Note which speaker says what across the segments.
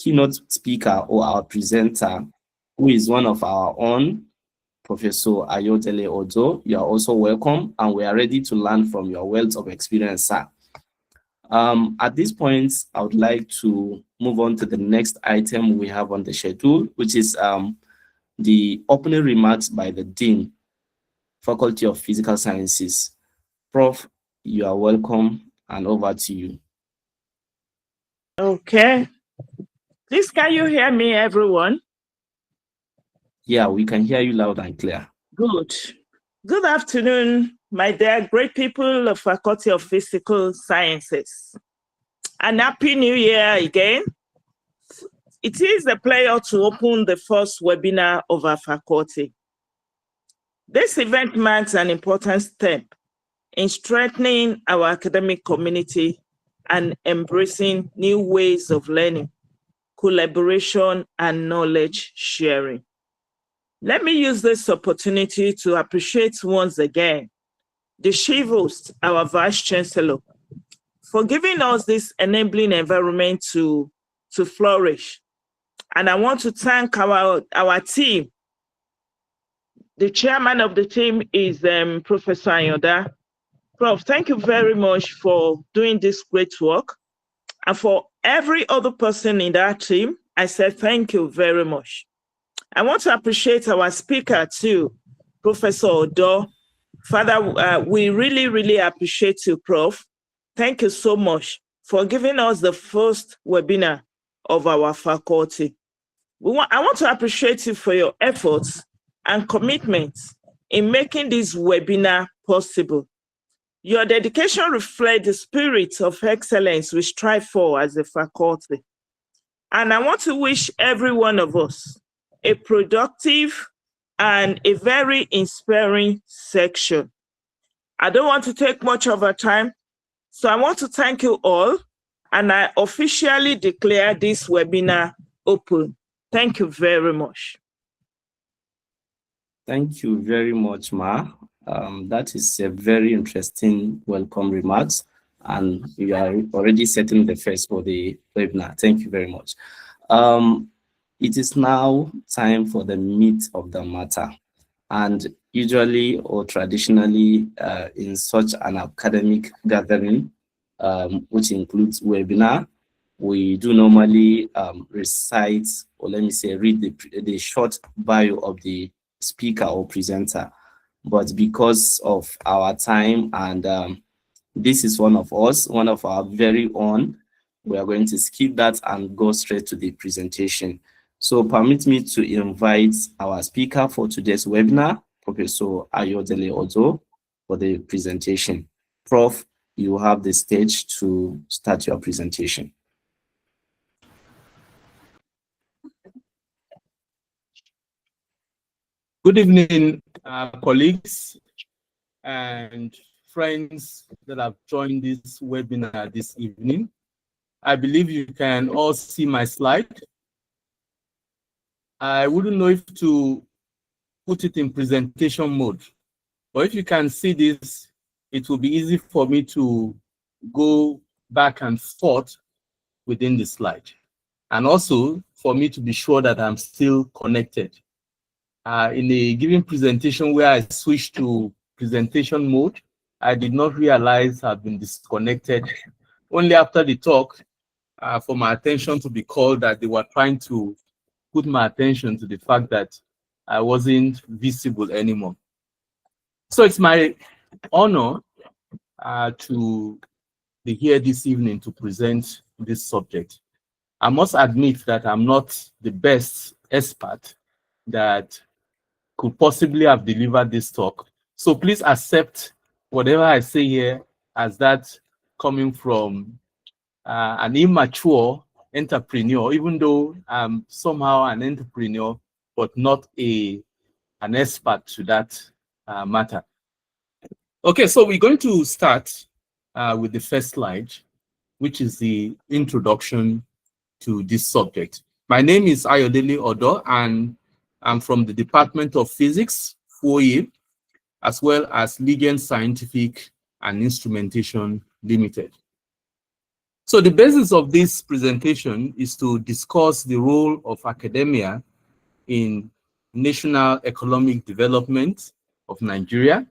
Speaker 1: keynote speaker or our presenter, who is one of our own, Professor Ayodele Odo. You are also welcome, and we are ready to learn from your wealth of experience, sir. At this point, I would like to move on to the next item we have on the schedule, which is the opening remarks by the Dean, Faculty of Physical Sciences. Prof, you are welcome, and over to you.
Speaker 2: Okay. Please, can you hear me, everyone?
Speaker 1: Yeah, we can hear you loud and clear.
Speaker 2: Good. Good afternoon, my dear great people of Faculty of Physical Sciences. And Happy New Year again. It is a pleasure to open the first webinar of our faculty. This event marks an important step in strengthening our academic community and embracing new ways of learning, collaboration, and knowledge sharing. Let me use this opportunity to appreciate once again the Chief Host, our Vice Chancellor, for giving us this enabling environment to flourish. And I want to thank our team. The chairman of the team is Professor Ayodele. Prof, thank you very much for doing this great work. And for every other person in that team, I said thank you very much. I want to appreciate our speaker too, Professor Odo. Father, we really, really appreciate you, Prof. Thank you so much for giving us the first webinar of our faculty. I want to appreciate you for your efforts and commitment in making this webinar possible. Your dedication reflects the spirit of excellence we strive for as a faculty. And I want to wish every one of us a productive and a very inspiring section. I don't want to take much of our time, so I want to thank you all, and I officially declare this webinar open. Thank you very much.
Speaker 1: Thank you very much, Ma. That is a very interesting welcome remarks, and you are already setting the first for the webinar. Thank you very much. It is now time for the meat of the matter. And usually or traditionally in such an academic gathering, which includes webinar, we do normally recite, or let me say, read the short bio of the speaker or presenter. But because of our time, and this is one of us, one of our very own, we are going to skip that and go straight to the presentation. So permit me to invite our speaker for today's webinar, Professor Ayodele Odo, for the presentation. Prof, you have the stage to start your presentation.
Speaker 3: Good evening, colleagues and friends that have joined this webinar this evening. I believe you can all see my slide. I wouldn't know if to put it in presentation mode, but if you can see this, it will be easy for me to go back and forth within the slide. And also for me to be sure that I'm still connected. In a given presentation where I switched to presentation mode, I did not realize I've been disconnected. Only after the talk, for my attention to be called that they were trying to put my attention to the fact that I wasn't visible anymore. So it's my honor to be here this evening to present this subject. I must admit that I'm not the best expert that could possibly have delivered this talk. So please accept whatever I say here as that coming from an immature entrepreneur, even though I'm somehow an entrepreneur, but not an expert to that matter. Okay, so we're going to start with the first slide, which is the introduction to this subject. My name is Ayodele Odo, and I'm from the Department of Physics, FOIE, as well as Ligan Scientific and Instrumentation Limited. So the basis of this presentation is to discuss the role of academia in national economic development of Nigeria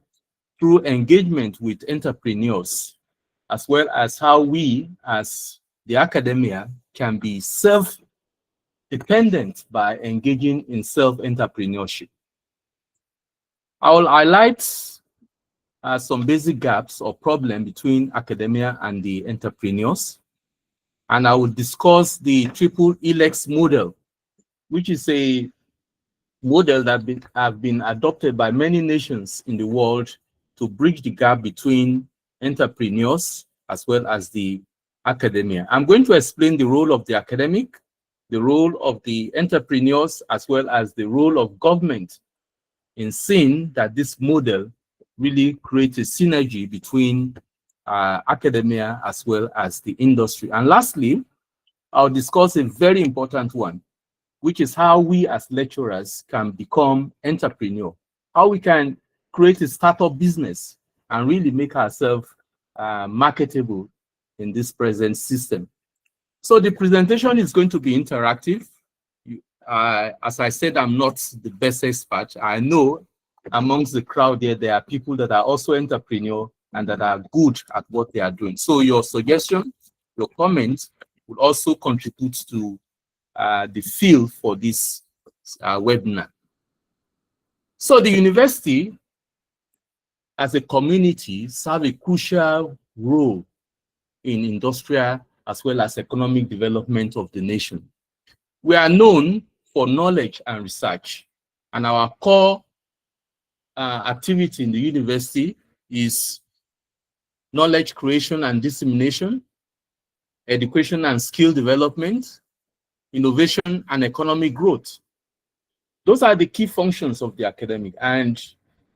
Speaker 3: through engagement with entrepreneurs, as well as how we as the academia can be self-dependent by engaging in self-entrepreneurship. I will highlight some basic gaps or problems between academia and the entrepreneurs. And I will discuss the triple helix model, which is a model that have been adopted by many nations in the world to bridge the gap between entrepreneurs as well as the academia. I'm going to explain the role of the academic, the role of the entrepreneurs, as well as the role of government in seeing that this model really creates a synergy between academia as well as the industry. And lastly, I'll discuss a very important one, which is how we as lecturers can become entrepreneur, how we can create a startup business and really make ourselves marketable in this present system. So the presentation is going to be interactive. As I said, I'm not the best expert. I know amongst the crowd there are people that are also entrepreneur and that are good at what they are doing. So your suggestion, your comments will also contribute to the feel for this webinar. So the university as a community serve a crucial role in industrial as well as economic development of the nation. We are known for knowledge and research, and our core activity in the university is knowledge creation and dissemination, education and skill development, innovation and economic growth. Those are the key functions of the academic, and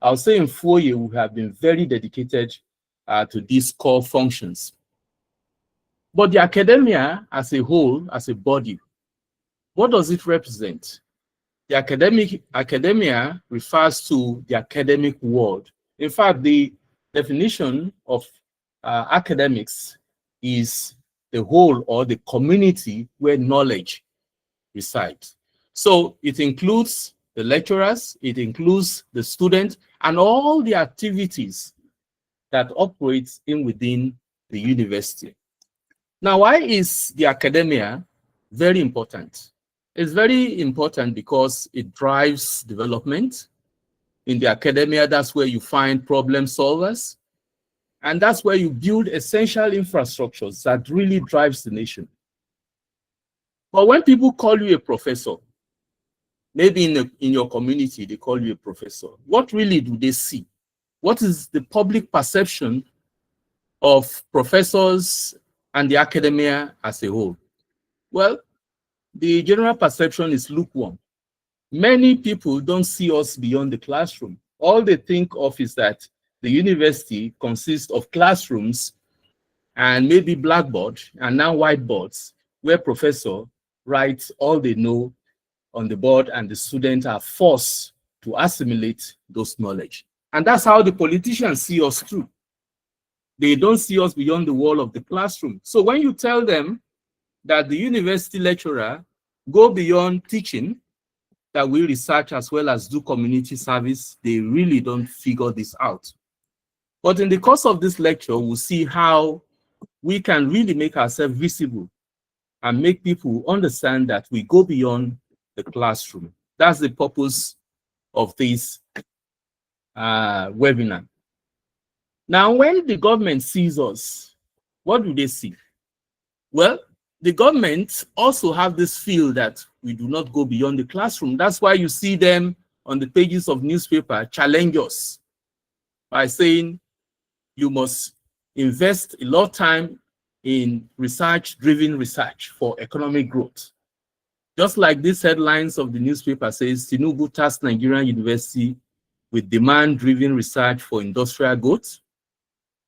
Speaker 3: I'll say in 4 years we have been very dedicated to these core functions. But the academia as a whole, as a body, what does it represent? The academia refers to the academic world. In fact, the definition of academics is the whole or the community where knowledge resides. So it includes the lecturers, it includes the students, and all the activities that operate within the university. Now, why is the academia very important? It's very important because it drives development. In the academia, that's where you find problem solvers, and that's where you build essential infrastructures that really drives the nation. But when people call you a professor, maybe in your community, they call you a professor, what really do they see? What is the public perception of professors and the academia as a whole? Well, the general perception is lukewarm. Many people don't see us beyond the classroom. All they think of is that the university consists of classrooms and maybe blackboard and now whiteboards where professor writes all they know on the board and the students are forced to assimilate those knowledge. And that's how the politicians see us too. They don't see us beyond the wall of the classroom. So when you tell them that the university lecturer go beyond teaching, that we research as well as do community service, they really don't figure this out. But in the course of this lecture, we'll see how we can really make ourselves visible and make people understand that we go beyond the classroom. That's the purpose of this webinar. Now, when the government sees us, what do they see? Well, the government also have this feel that we do not go beyond the classroom. That's why you see them on the pages of newspaper challenge us by saying you must invest a lot of time in research-driven research for economic growth. Just like these headlines of the newspaper says, Tinubu tasked Nigerian University with demand-driven research for industrial growth.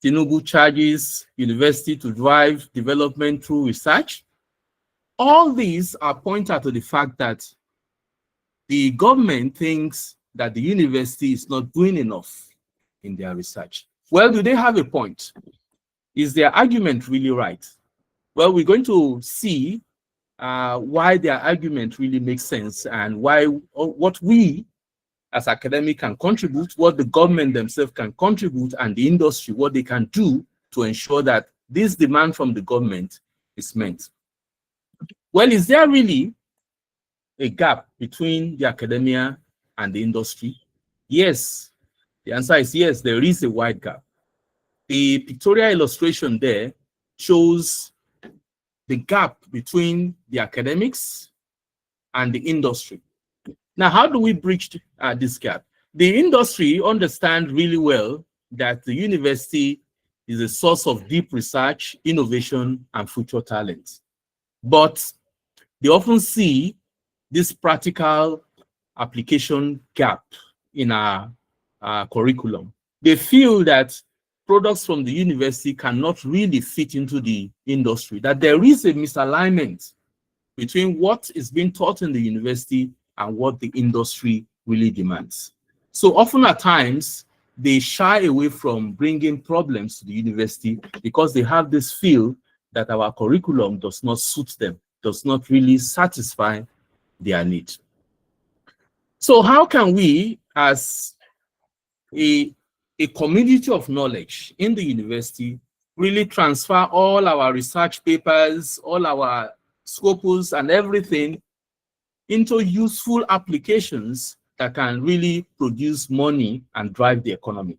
Speaker 3: Tinubu charges university to drive development through research. All these are pointed to the fact that the government thinks that the university is not doing enough in their research. Well, do they have a point? Is their argument really right? Well, we're going to see why their argument really makes sense and why what we as academics can contribute, what the government themselves can contribute, and the industry, what they can do to ensure that this demand from the government is met. Well, is there really a gap between the academia and the industry? Yes. The answer is yes, there is a wide gap. The pictorial illustration there shows the gap between the academics and the industry. Now, how do we bridge this gap? The industry understands really well that the university is a source of deep research, innovation, and future talent. But they often see this practical application gap in our curriculum. They feel that products from the university cannot really fit into the industry, that there is a misalignment between what is being taught in the university and what the industry really demands. So often at times, they shy away from bringing problems to the university because they have this feel that our curriculum does not suit them, does not really satisfy their need. So how can we, as a community of knowledge in the university, really transfer all our research papers, all our scopus and everything into useful applications that can really produce money and drive the economy?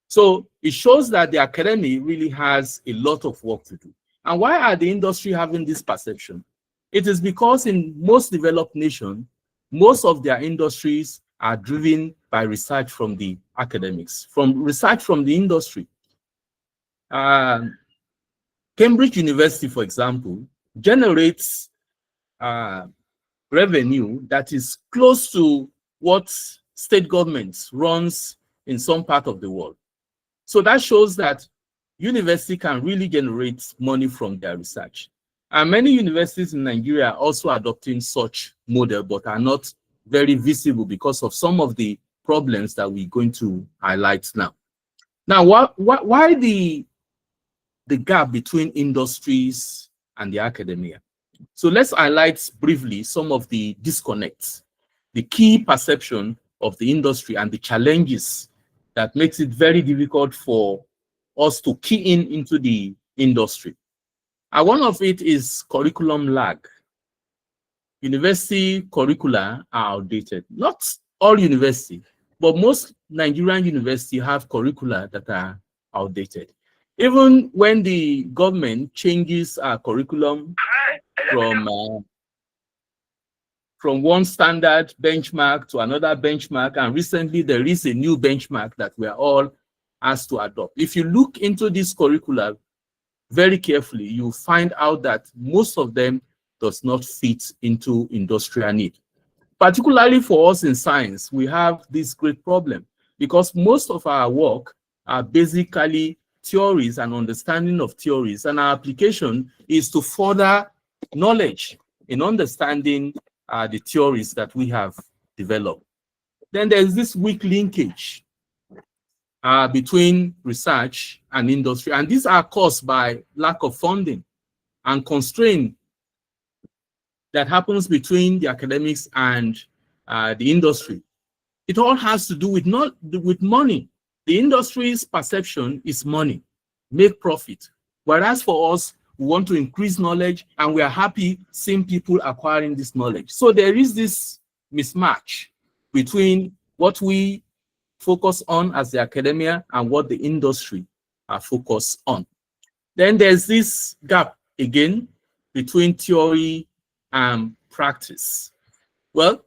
Speaker 3: So it shows that the academy really has a lot of work to do. And why are the industry having this perception? It is because in most developed nations, most of their industries are driven by research from the academics, from research from the industry. Cambridge University, for example, generates revenue that is close to what state governments runs in some part of the world. So that shows that university can really generate money from their research. And many universities in Nigeria are also adopting such model, but are not very visible because of some of the problems that we're going to highlight now. Now, why the gap between industries and the academia? So let's highlight briefly some of the disconnects, the key perception of the industry and the challenges that makes it very difficult for us to key into the industry. And one of it is curriculum lag. University curricula are outdated. Not all universities, but most Nigerian universities have curricula that are outdated. Even when the government changes our curriculum from one standard benchmark to another benchmark, and recently there is a new benchmark that we are all asked to adopt. If you look into this curricula very carefully, you find out that most of them does not fit into industrial need. Particularly for us in science, we have this great problem because most of our work are basically theories and understanding of theories, and our application is to further knowledge in understanding the theories that we have developed. Then there's this weak linkage between research and industry, and these are caused by lack of funding and constraint that happens between the academics and the industry. It all has to do with money. The industry's perception is money, make profit. Whereas for us, we want to increase knowledge and we are happy seeing people acquiring this knowledge. So there is this mismatch between what we focus on as the academia and what the industry are focused on. Then there's this gap again between theory and practice. Well,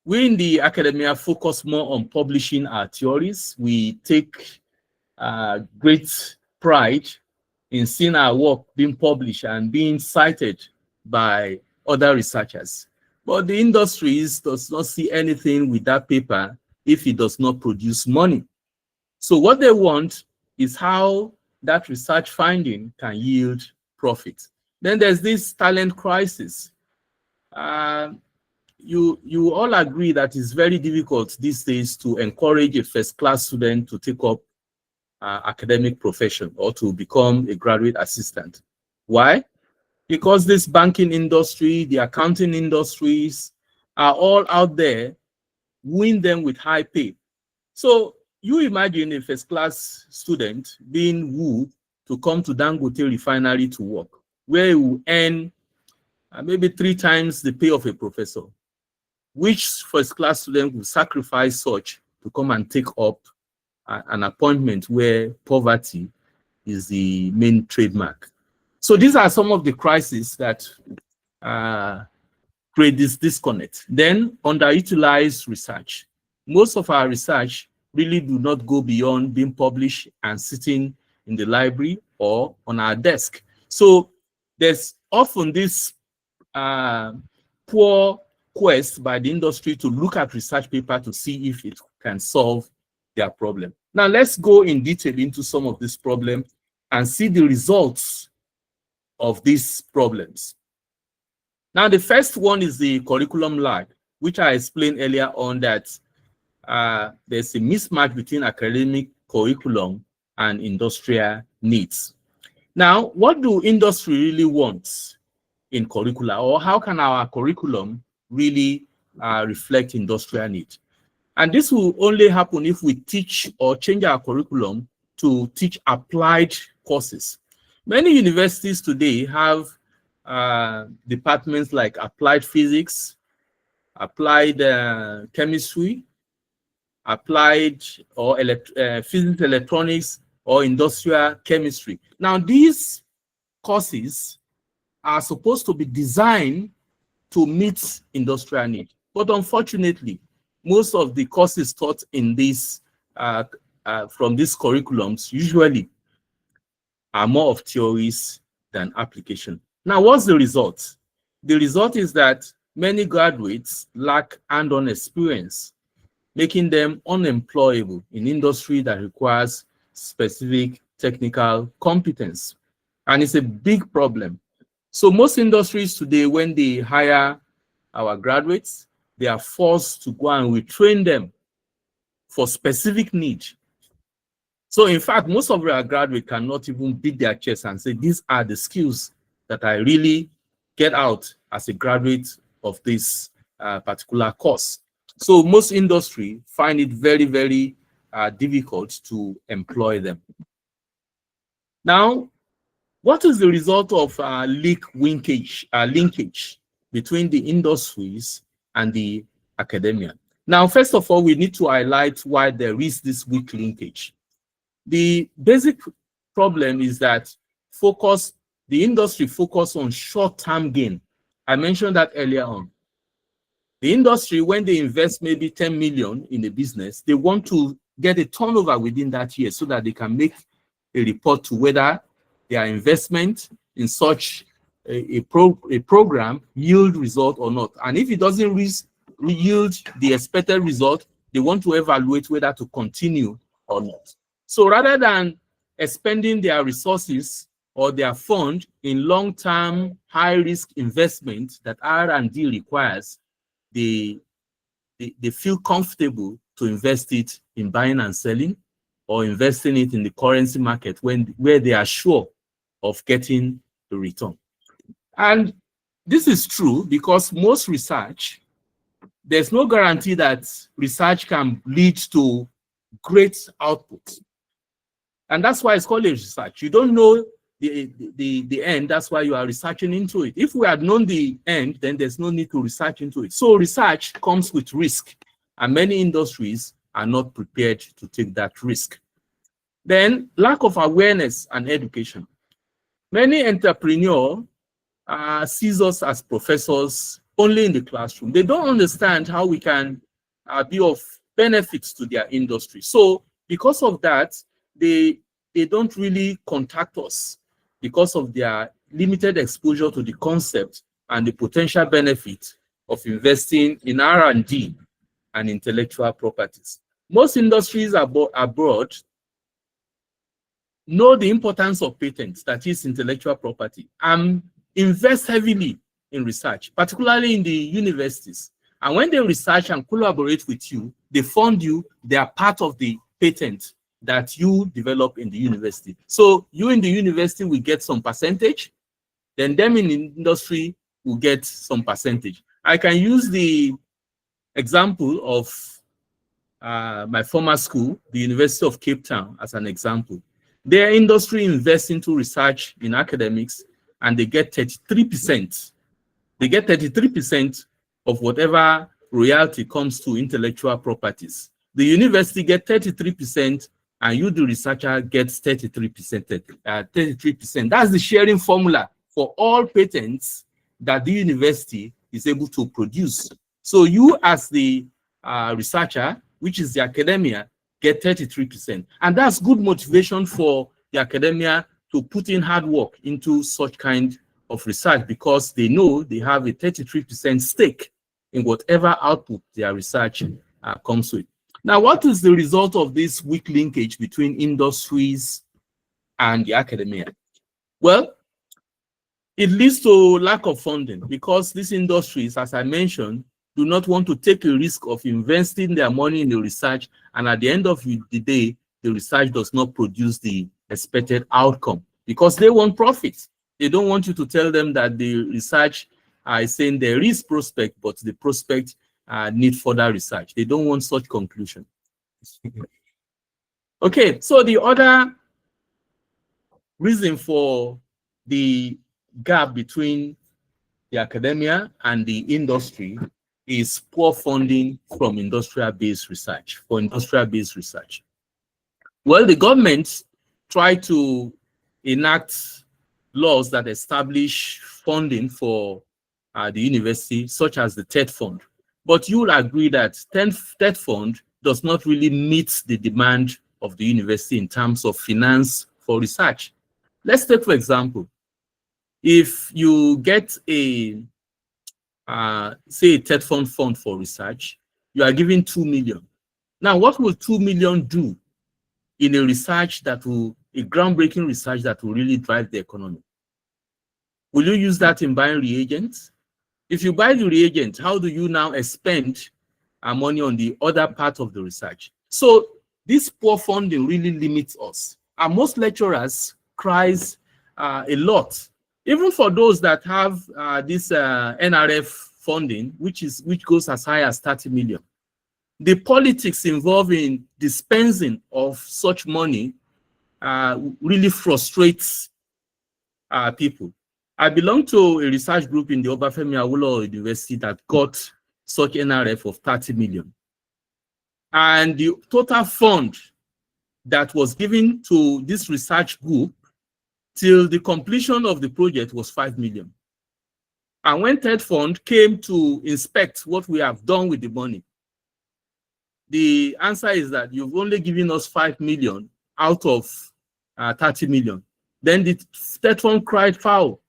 Speaker 3: we in the academia focus more on publishing our theories. We take great pride in seeing our work being published and being cited by other researchers. But the industries does not see anything with that paper if it does not produce money. So what they want is how that research finding can yield profit. Then there's this talent crisis. You all agree that it's very difficult these days to encourage a first-class student to take up academic profession or to become a graduate assistant. Why? because this banking industry, the accounting industries are all out there, wooing them with high pay. So you imagine a first-class student being wooed to come to Dangote refinery to work, where he will earn maybe 3 times the pay of a professor. Which first-class student will sacrifice such to come and take up an appointment where poverty is the main trademark? So these are some of the crises that create this disconnect. Then underutilized research. Most of our research really do not go beyond being published and sitting in the library or on our desk. So there's often this poor quest by the industry to look at research paper to see if it can solve their problem. Now let's go in detail into some of these problems and see the results of these problems. Now the first one is the curriculum lag, which I explained earlier on, that there's a mismatch between academic curriculum and industrial needs. Now, what do industry really want in curricula, or how can our curriculum really reflect industrial need? And this will only happen if we teach or change our curriculum to teach applied courses. Many universities today have departments like applied physics, applied chemistry, applied or physics, electronics, or industrial chemistry. Now, these courses are supposed to be designed to meet industrial need. But unfortunately, most of the courses taught in this from these curriculums usually are more of theories than application. Now, what's the result? The result is that many graduates lack hands-on experience, making them unemployable in industry that requires specific technical competence. And it's a big problem. So most industries today, when they hire our graduates, they are forced to go and retrain them for specific needs. So in fact, most of our graduates cannot even beat their chest and say, these are the skills that I really get out as a graduate of this particular course. So most industry find it very, very difficult to employ them. Now, what is the result of linkage between the industries and the academia? Now, first of all, we need to highlight why there is this weak linkage. The basic problem is that the industry focus on short-term gain. I mentioned that earlier on. The industry, when they invest maybe 10 million in a business, they want to get a turnover within that year so that they can make a report to whether their investment in such a program yield result or not. And if it doesn't yield the expected result, they want to evaluate whether to continue or not. So rather than expending their resources or their fund in long-term, high-risk investment that R&D requires, they feel comfortable to invest it in buying and selling, or investing it in the currency market where they are sure of getting the return. And this is true because most research, there's no guarantee that research can lead to great output. And that's why it's called a research. You don't know the end, that's why you are researching into it. If we had known the end, then there's no need to research into it. So research comes with risk, and many industries are not prepared to take that risk. Then lack of awareness and education. Many entrepreneurs sees us as professors only in the classroom. They don't understand how we can be of benefits to their industry. So because of that, they don't really contact us because of their limited exposure to the concept and the potential benefit of investing in R&D and intellectual properties. Most industries abroad know the importance of patents, that is intellectual property, and invest heavily in research, particularly in the universities. And when they research and collaborate with you, they fund you, they are part of the patent that you develop in the university. So you in the university will get some percentage, then them in industry will get some percentage. I can use the example of my former school, the University of Cape Town, as an example. Their industry invests into research in academics, and they get 33%. They get 33% of whatever royalty comes to intellectual properties. The university gets 33%, and you, the researcher, gets 33%. 33%. That's the sharing formula for all patents that the university is able to produce. So you, as the researcher, which is the academia, get 33%. And that's good motivation for the academia to put in hard work into such kind of research, because they know they have a 33% stake in whatever output their research comes with. Now, what is the result of this weak linkage between industries and the academia? Well, it leads to lack of funding, because these industries, as I mentioned, do not want to take a risk of investing their money in the research, and at the end of the day, the research does not produce the expected outcome, because they want profits. They don't want you to tell them that the research is saying there is prospect, but the prospect need further research. They don't want such conclusion. Okay, so the other reason for the gap between the academia and the industry is poor funding from industrial-based research, for industrial-based research. Well, the government tried to enact laws that establish funding for the university, such as the TED Fund. But you will agree that TED Fund does not really meet the demand of the university in terms of finance for research. Let's take, for example, if you get a, say, a TED Fund for research, you are given 2 million. Now, what will 2 million do in a research that will, a groundbreaking research that will really drive the economy? Will you use that in buying reagents? If you buy the reagent, how do you now expend money on the other part of the research? So this poor funding really limits us. And most lecturers cries a lot, even for those that have this NRF funding, which goes as high as 30 million. The politics involved in dispensing of such money really frustrates people. I belong to a research group in the Obafemi Awolowo University that got such NRF of 30 million. And the total fund that was given to this research group till the completion of the project was 5 million. And when TED Fund came to inspect what we have done with the money, the answer is that you've only given us 5 million out of 30 million. Then the TED Fund cried foul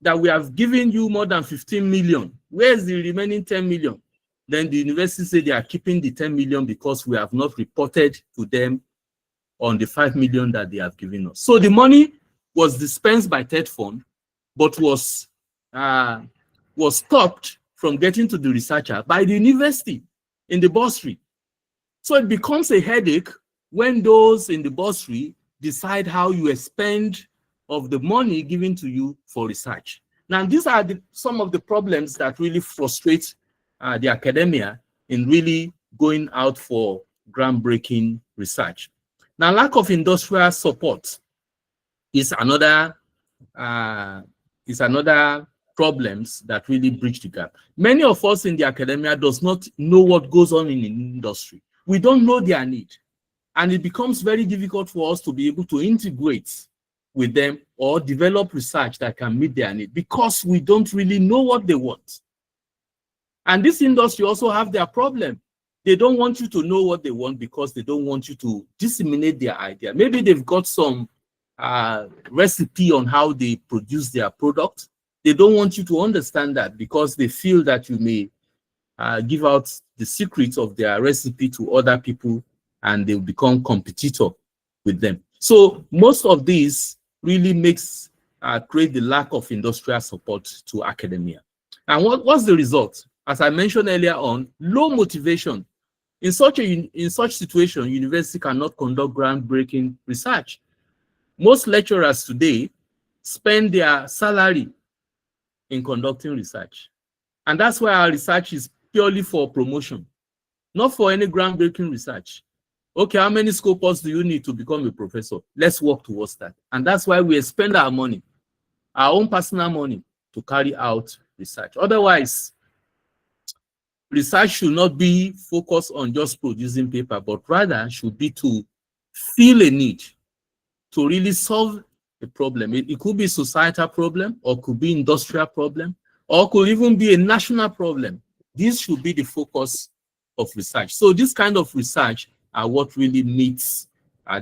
Speaker 3: that we have given you more than 15 million. Where's the remaining 10 million? Then the university said they are keeping the 10 million because we have not reported to them on the 5 million that they have given us. So the money was dispensed by TED Fund, but was stopped from getting to the researcher by the university in the bursary. So it becomes a headache when those in the bursary decide how you expend of the money given to you for research. Now, these are some of the problems that really frustrate the academia in really going out for groundbreaking research. Now, lack of industrial support is another problems that really bridge the gap. Many of us in the academia does not know what goes on in the industry. We don't know their need, and it becomes very difficult for us to be able to integrate with them or develop research that can meet their need, because we don't really know what they want. And this industry also have their problem. They don't want you to know what they want because they don't want you to disseminate their idea. Maybe they've got some recipe on how they produce their product. They don't want you to understand that because they feel that you may give out the secrets of their recipe to other people and they'll become competitor with them. So most of these really create the lack of industrial support to academia. And what's the result? As I mentioned earlier on, low motivation. In such situation, university cannot conduct groundbreaking research. Most lecturers today spend their salary in conducting research. And that's why our research is purely for promotion, not for any groundbreaking research. Okay, how many scopus do you need to become a professor? Let's work towards that. And that's why we spend our money, our own personal money, to carry out research. Otherwise, research should not be focused on just producing paper, but rather should be to feel a need, to really solve a problem. It could be a societal problem, or could be industrial problem, or could even be a national problem. This should be the focus of research. So this kind of research are what really meets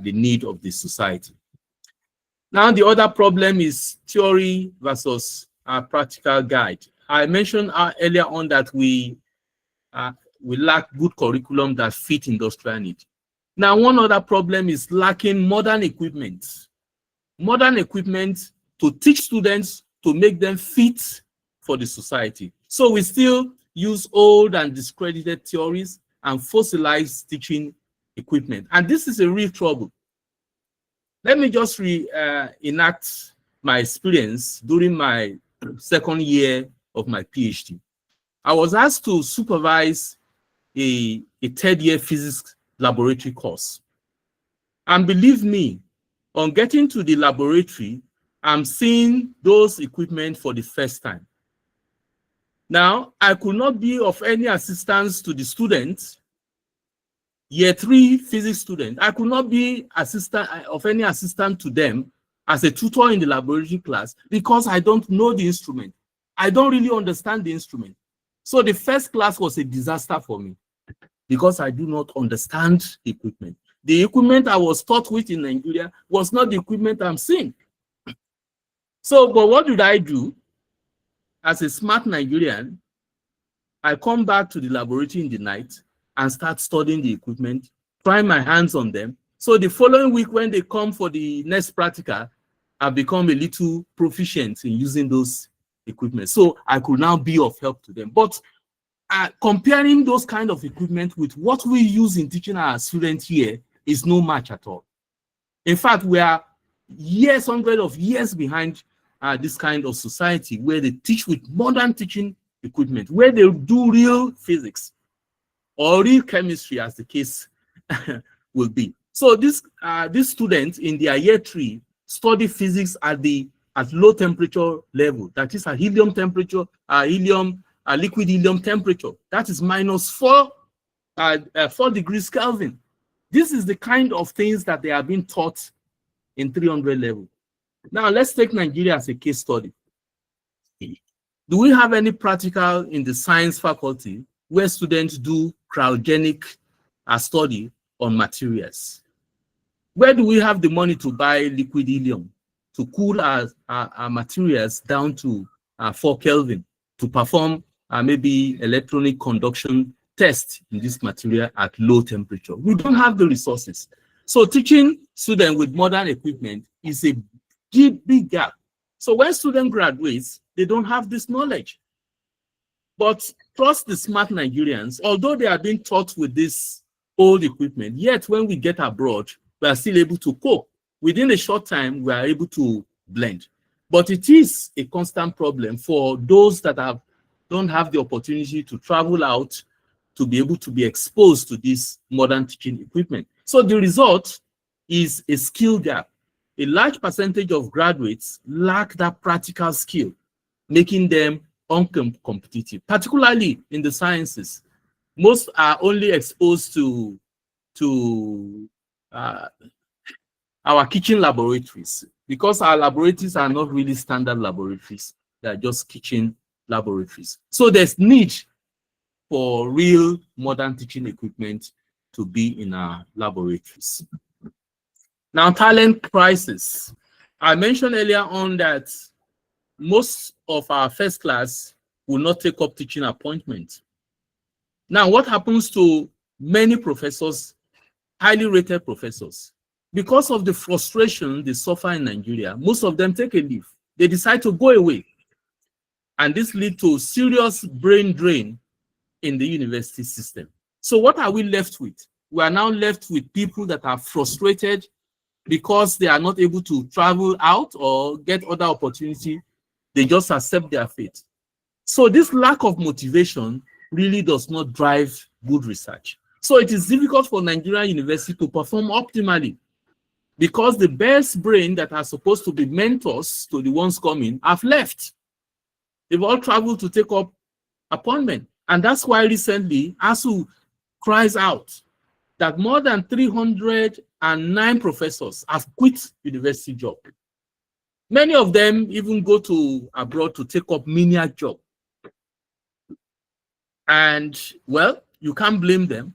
Speaker 3: the need of the society. Now, the other problem is theory versus practical guide. I mentioned earlier on that we lack good curriculum that fit industrial need. Now, one other problem is lacking modern equipment. Modern equipment to teach students, to make them fit for the society. So we still use old and discredited theories and fossilized teaching equipment. And this is a real trouble. Let me just enact my experience during my second year of my PhD. I was asked to supervise a third-year physics laboratory course. And believe me, on getting to the laboratory, I'm seeing those equipment for the first time. Now, I could not be of any assistance to the students, year 3 physics student. I could not be of any assistance to them as a tutor in the laboratory class because I don't know the instrument. I don't really understand the instrument. So the first class was a disaster for me because I do not understand the equipment. The equipment I was taught with in Nigeria was not the equipment I'm seeing. So, but what did I do? As a smart Nigerian, I come back to the laboratory in the night and start studying the equipment, trying my hands on them. So the following week, when they come for the next practical, I've become a little proficient in using those equipment. So I could now be of help to them. But comparing those kind of equipment with what we use in teaching our students here is no match at all. In fact, we are years, hundreds of years behind this kind of society where they teach with modern teaching equipment, where they do real physics or real chemistry, as the case will be. So this students in their year 3 study physics at low temperature level, that is a helium temperature, liquid helium temperature, that is -4 degrees Kelvin. This is the kind of things that they are being taught in 300 level. Now let's take Nigeria as a case study. Do we have any practical in the science faculty where students do cryogenic study on materials? Where do we have the money to buy liquid helium to cool our materials down to 4 Kelvin to perform maybe electronic conduction test in this material at low temperature? We don't have the resources. So teaching students with modern equipment is a big gap. So when students graduate, they don't have this knowledge. But trust the smart Nigerians, although they are being taught with this old equipment, yet when we get abroad, we are still able to cope. Within a short time, we are able to blend. But it is a constant problem for those that don't have the opportunity to travel out to be able to be exposed to this modern teaching equipment. So the result is a skill gap. A large percentage of graduates lack that practical skill, making them uncompetitive, particularly in the sciences. Most are only exposed to our kitchen laboratories because our laboratories are not really standard laboratories. They are just kitchen laboratories. So there's need for real modern teaching equipment to be in our laboratories. Now, talent crisis. I mentioned earlier on that most of our first class will not take up teaching appointments. Now, what happens to many professors, highly rated professors? Because of the frustration they suffer in Nigeria, most of them take a leave. They decide to go away. And this leads to serious brain drain in the university system. So what are we left with? We are now left with people that are frustrated because they are not able to travel out or get other opportunity They just accept their fate. So this lack of motivation really does not drive good research. So it is difficult for Nigerian university to perform optimally because the best brain that are supposed to be mentors to the ones coming have left. They've all traveled to take up appointment. And that's why recently ASU cries out that more than 309 professors have quit university job. Many of them even go to abroad to take up menial job. And well, you can't blame them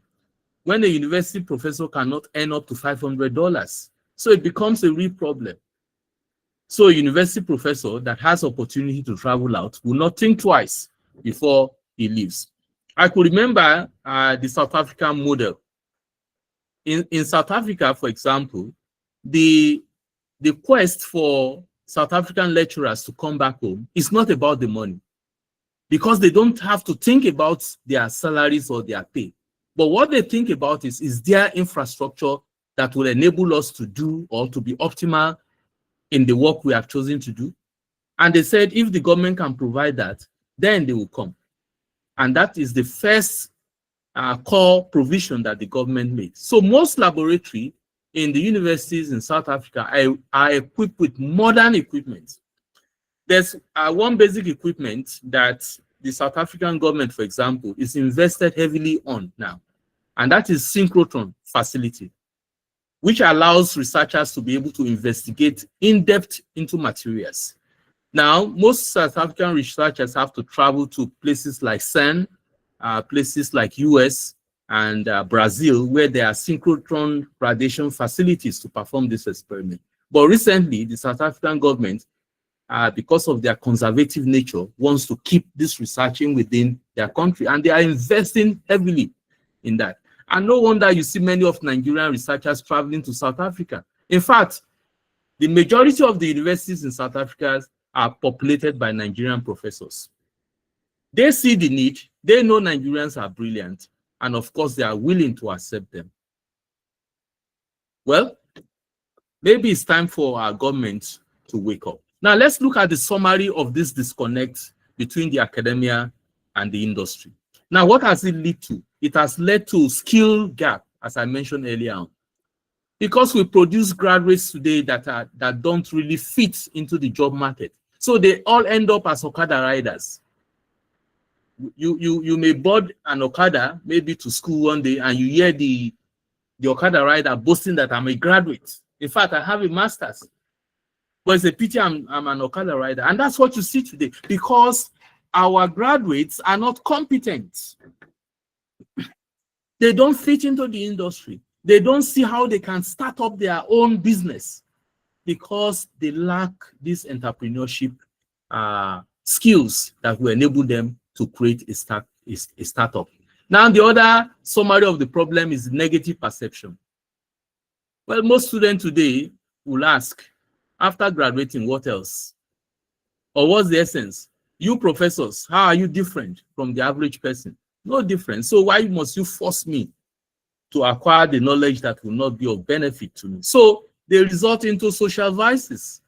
Speaker 3: when a university professor cannot earn up to $500. So it becomes a real problem. So a university professor that has opportunity to travel out will not think twice before he leaves. I could remember the South African model. In South Africa, for example, the quest for South African lecturers to come back home is not about the money, because they don't have to think about their salaries or their pay. But what they think about is their infrastructure that will enable us to do or to be optimal in the work we have chosen to do. And they said if the government can provide that, then they will come. And that is the first core provision that the government made. So most laboratories in the universities in South Africa are equipped with modern equipment. There's one basic equipment that the South African government, for example, is invested heavily on now, and that is synchrotron facility, which allows researchers to be able to investigate in depth into materials. Now, most South African researchers have to travel to places like CERN, places like US and Brazil, where there are synchrotron radiation facilities to perform this experiment. But recently, the South African government, because of their conservative nature, wants to keep this researching within their country, and they are investing heavily in that. And no wonder you see many of Nigerian researchers traveling to South Africa. In fact, the majority of the universities in South Africa are populated by Nigerian professors. They see the need, they know Nigerians are brilliant, and of course, they are willing to accept them. Well, maybe it's time for our government to wake up. Now, let's look at the summary of this disconnect between the academia and the industry. Now, what has it led to? It has led to skill gap, as I mentioned earlier on. Because we produce graduates today that don't really fit into the job market. So they all end up as Okada riders. You may board an Okada maybe to school one day, and you hear the Okada rider boasting that I'm a graduate. In fact, I have a master's. But it's a pity I'm an Okada rider. And that's what you see today, because our graduates are not competent. They don't fit into the industry. They don't see how they can start up their own business because they lack these entrepreneurship skills that will enable them to create a startup. Now, the other summary of the problem is negative perception. Well, most students today will ask, after graduating, what else? Or what's the essence? You professors, how are you different from the average person? No different. So why must you force me to acquire the knowledge that will not be of benefit to me? So they resort into social vices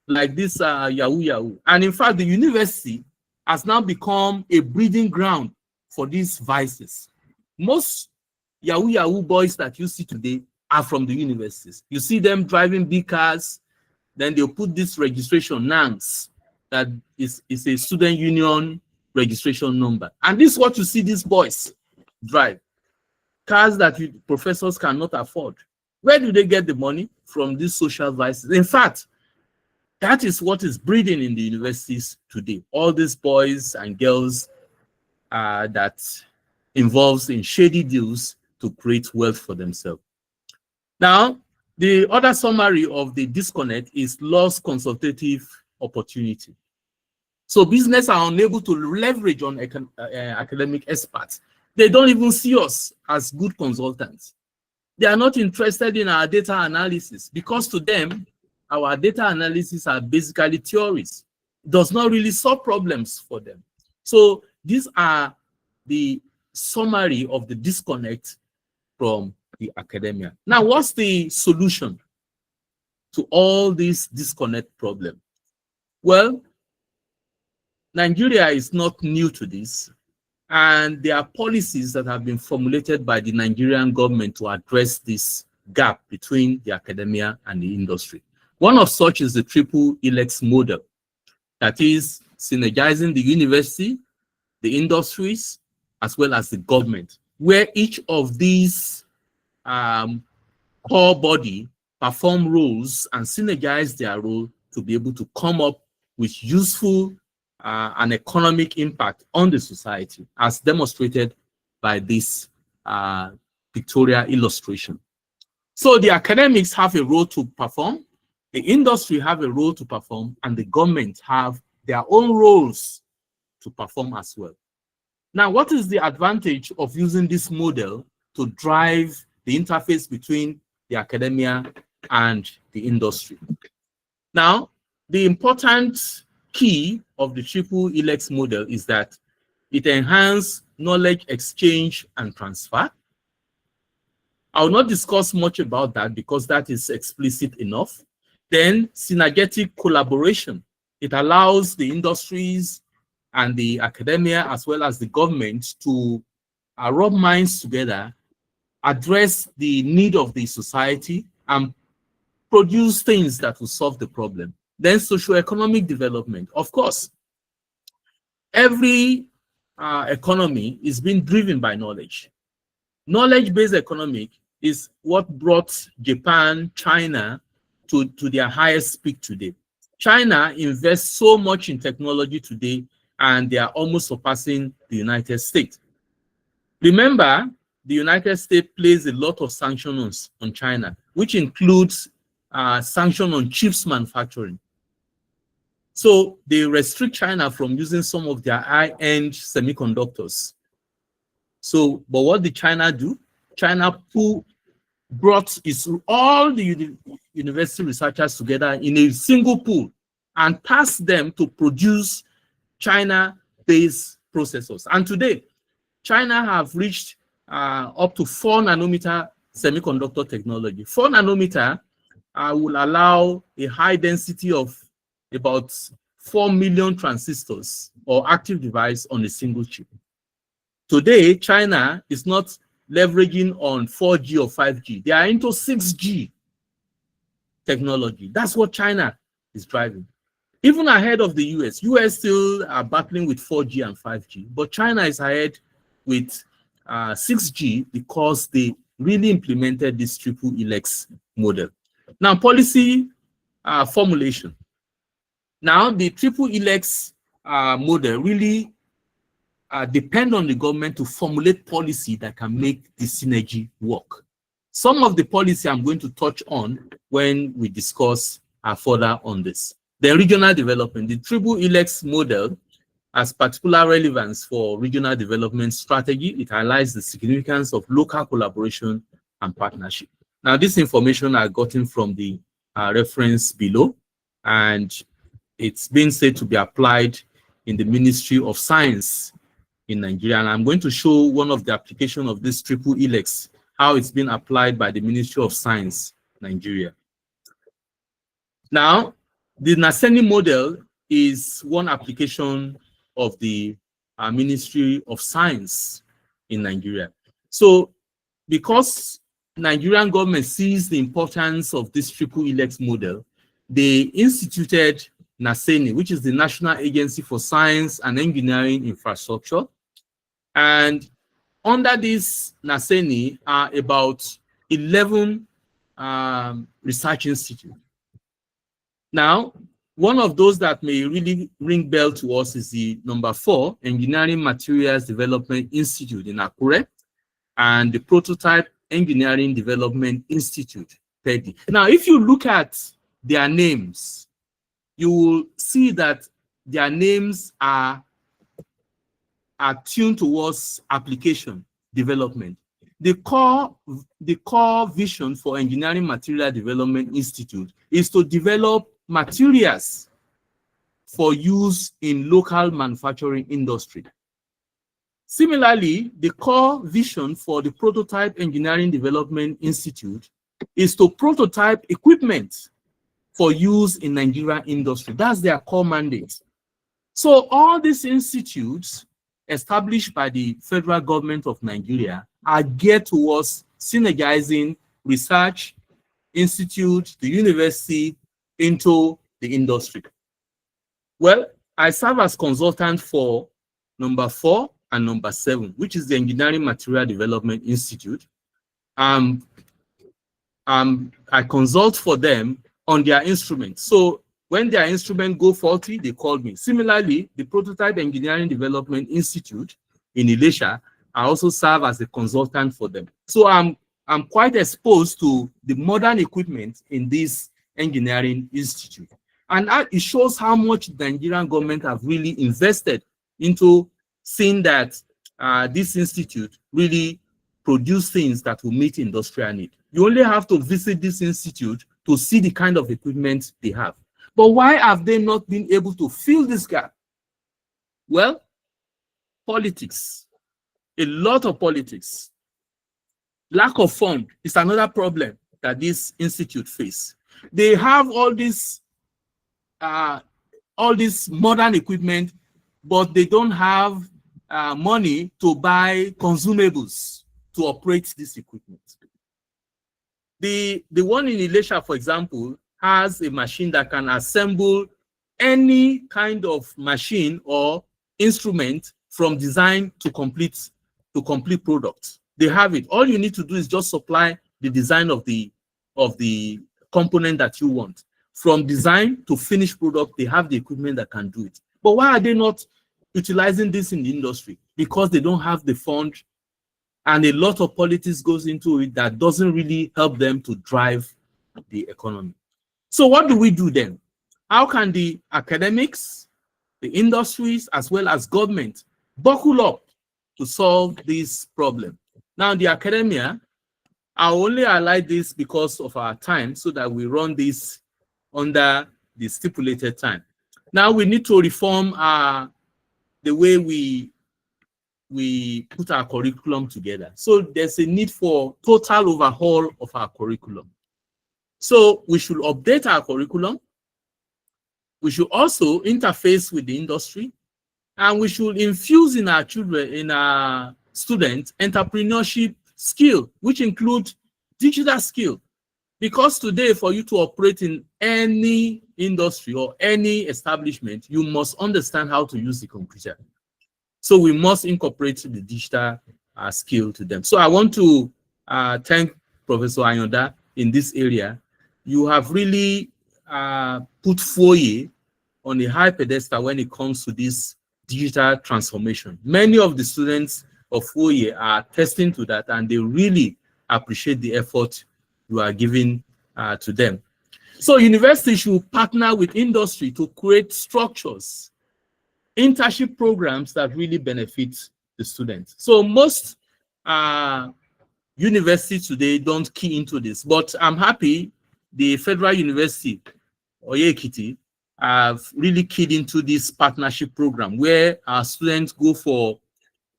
Speaker 3: like this Yahoo. And in fact, the university has now become a breeding ground for these vices. Most Yahoo boys that you see today are from the universities. You see them driving big cars, then they'll put this registration NANS, that is a student union registration number. And this is what you see these boys drive. Cars that professors cannot afford. Where do they get the money? From these social vices. In fact, that is what is breeding in the universities today. All these boys and girls that involves in shady deals to create wealth for themselves. Now, the other summary of the disconnect is lost consultative opportunity. So business are unable to leverage on academic experts. They don't even see us as good consultants. They are not interested in our data analysis because to them, our data analysis are basically theories. It does not really solve problems for them. So these are the summary of the disconnect from the academia. Now, what's the solution to all these disconnect problems? Well, Nigeria is not new to this, and there are policies that have been formulated by the Nigerian government to address this gap between the academia and the industry. One of such is the triple helix model, that is synergizing the university, the industries, as well as the government, where each of these core body perform roles and synergize their role to be able to come up with useful and economic impact on the society, as demonstrated by this pictorial illustration. So the academics have a role to perform, the industry have a role to perform, and the government have their own roles to perform as well. Now, what is the advantage of using this model to drive the interface between the academia and the industry? Now, the important key of the triple helix model is that it enhances knowledge exchange and transfer. I will not discuss much about that because that is explicit enough. Then synergetic collaboration. It allows the industries and the academia as well as the government to rub minds together, address the need of the society, and produce things that will solve the problem. Then socioeconomic development. Of course, every economy is being driven by knowledge. Knowledge-based economic is what brought Japan, China to their highest peak today. China invests so much in technology today, and they are almost surpassing the United States. Remember, the United States places a lot of sanctions on China, which includes sanctions on chips manufacturing. So they restrict China from using some of their high-end semiconductors. So, but what did China do? China brought all the university researchers together in a single pool and tasked them to produce China-based processors. And today, China have reached up to 4 nanometer semiconductor technology. 4 nanometer will allow a high density of about 4 million transistors or active device on a single chip. Today, China is not leveraging on 4G or 5G. They are into 6G technology. That's what China is driving. Even ahead of the US. US still are battling with 4G and 5G, but China is ahead with 6G because they really implemented this triple helix model. Now, policy formulation. Now, the triple helix model really depend on the government to formulate policy that can make the synergy work. Some of the policy I'm going to touch on when we discuss further on this. The regional development. The triple helix model has particular relevance for regional development strategy. It highlights the significance of local collaboration and partnership. Now, this information I gotten from the reference below, and it's been said to be applied in the Ministry of Science in Nigeria. And I'm going to show one of the application of this triple helix, how it's been applied by the Ministry of Science, Nigeria. Now, the Naseni model is one application of the Ministry of Science in Nigeria. So, because Nigerian government sees the importance of this triple helix model, they instituted NASENI, which is the National Agency for Science and Engineering Infrastructure. And under this NASENI are about 11 research institutes. Now, one of those that may really ring bell to us is the number 4, Engineering Materials Development Institute in Akure, and the Prototype Engineering Development Institute, PEDI. Now, if you look at their names, you will see that their names are tuned towards application development. The core vision for Engineering Material Development Institute is to develop materials for use in local manufacturing industry. Similarly, the core vision for the Prototype Engineering Development Institute is to prototype equipment for use in Nigerian industry. That's their core mandate. So all these institutes established by the federal government of Nigeria are geared towards synergizing research, institute, the university into the industry. Well, I serve as consultant for number 4 and number 7, which is the Engineering Material Development Institute. I consult for them on their instruments. So when their instrument go faulty, they call me. Similarly, the Prototype Engineering Development Institute in Ilesha, I also serve as a consultant for them. So I'm quite exposed to the modern equipment in this engineering institute. And it shows how much the Nigerian government have really invested into seeing that this institute really produce things that will meet industrial need. You only have to visit this institute to see the kind of equipment they have. But why have they not been able to fill this gap? Well, politics, a lot of politics. Lack of fund is another problem that this institute face. They have all this modern equipment, but they don't have money to buy consumables to operate this equipment. The one in Ilesha, for example, has a machine that can assemble any kind of machine or instrument from design to complete product. They have it. All you need to do is just supply the design of the component that you want. From design to finished product, they have the equipment that can do it. But why are they not utilizing this in the industry? Because they don't have the fund, and a lot of politics goes into it that doesn't really help them to drive the economy. So what do we do then? How can the academics, the industries, as well as government buckle up to solve this problem? Now, the academia, I only highlight this because of our time so that we run this under the stipulated time. Now, we need to reform the way we put our curriculum together. So there's a need for total overhaul of our curriculum. So we should update our curriculum. We should also interface with the industry, and we should infuse in our children, in our students, entrepreneurship skill, which include digital skill. Because today, for you to operate in any industry or any establishment, you must understand how to use the computer. So we must incorporate the digital skill to them. So I want to thank Professor Ayodele in this area. You have really put FOIE on a high pedestal when it comes to this digital transformation. Many of the students of FOIE are testing to that, and they really appreciate the effort you are giving to them. So universities should partner with industry to create structures, internship programs that really benefit the students. So most universities today don't key into this, but I'm happy the Federal University Oye-Ekiti have really keyed into this partnership program where our students go for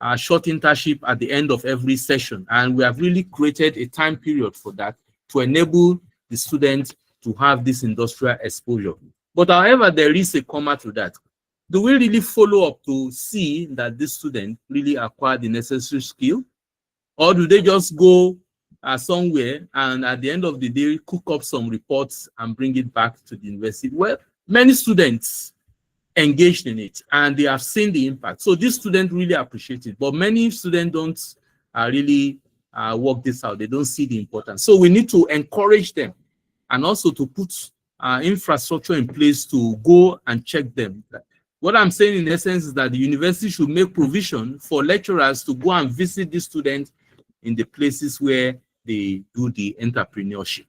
Speaker 3: a short internship at the end of every session. And we have really created a time period for that to enable the students to have this industrial exposure. But however, there is a comma to that. Do we really follow up to see that this student really acquire the necessary skill? Or do they just go somewhere and at the end of the day, cook up some reports and bring it back to the university? Well, many students engaged in it and they have seen the impact. So this student really appreciate it, but many students don't really work this out. They don't see the importance. So we need to encourage them and also to put infrastructure in place to go and check them. What I'm saying in essence is that the university should make provision for lecturers to go and visit the students in the places where they do the entrepreneurship.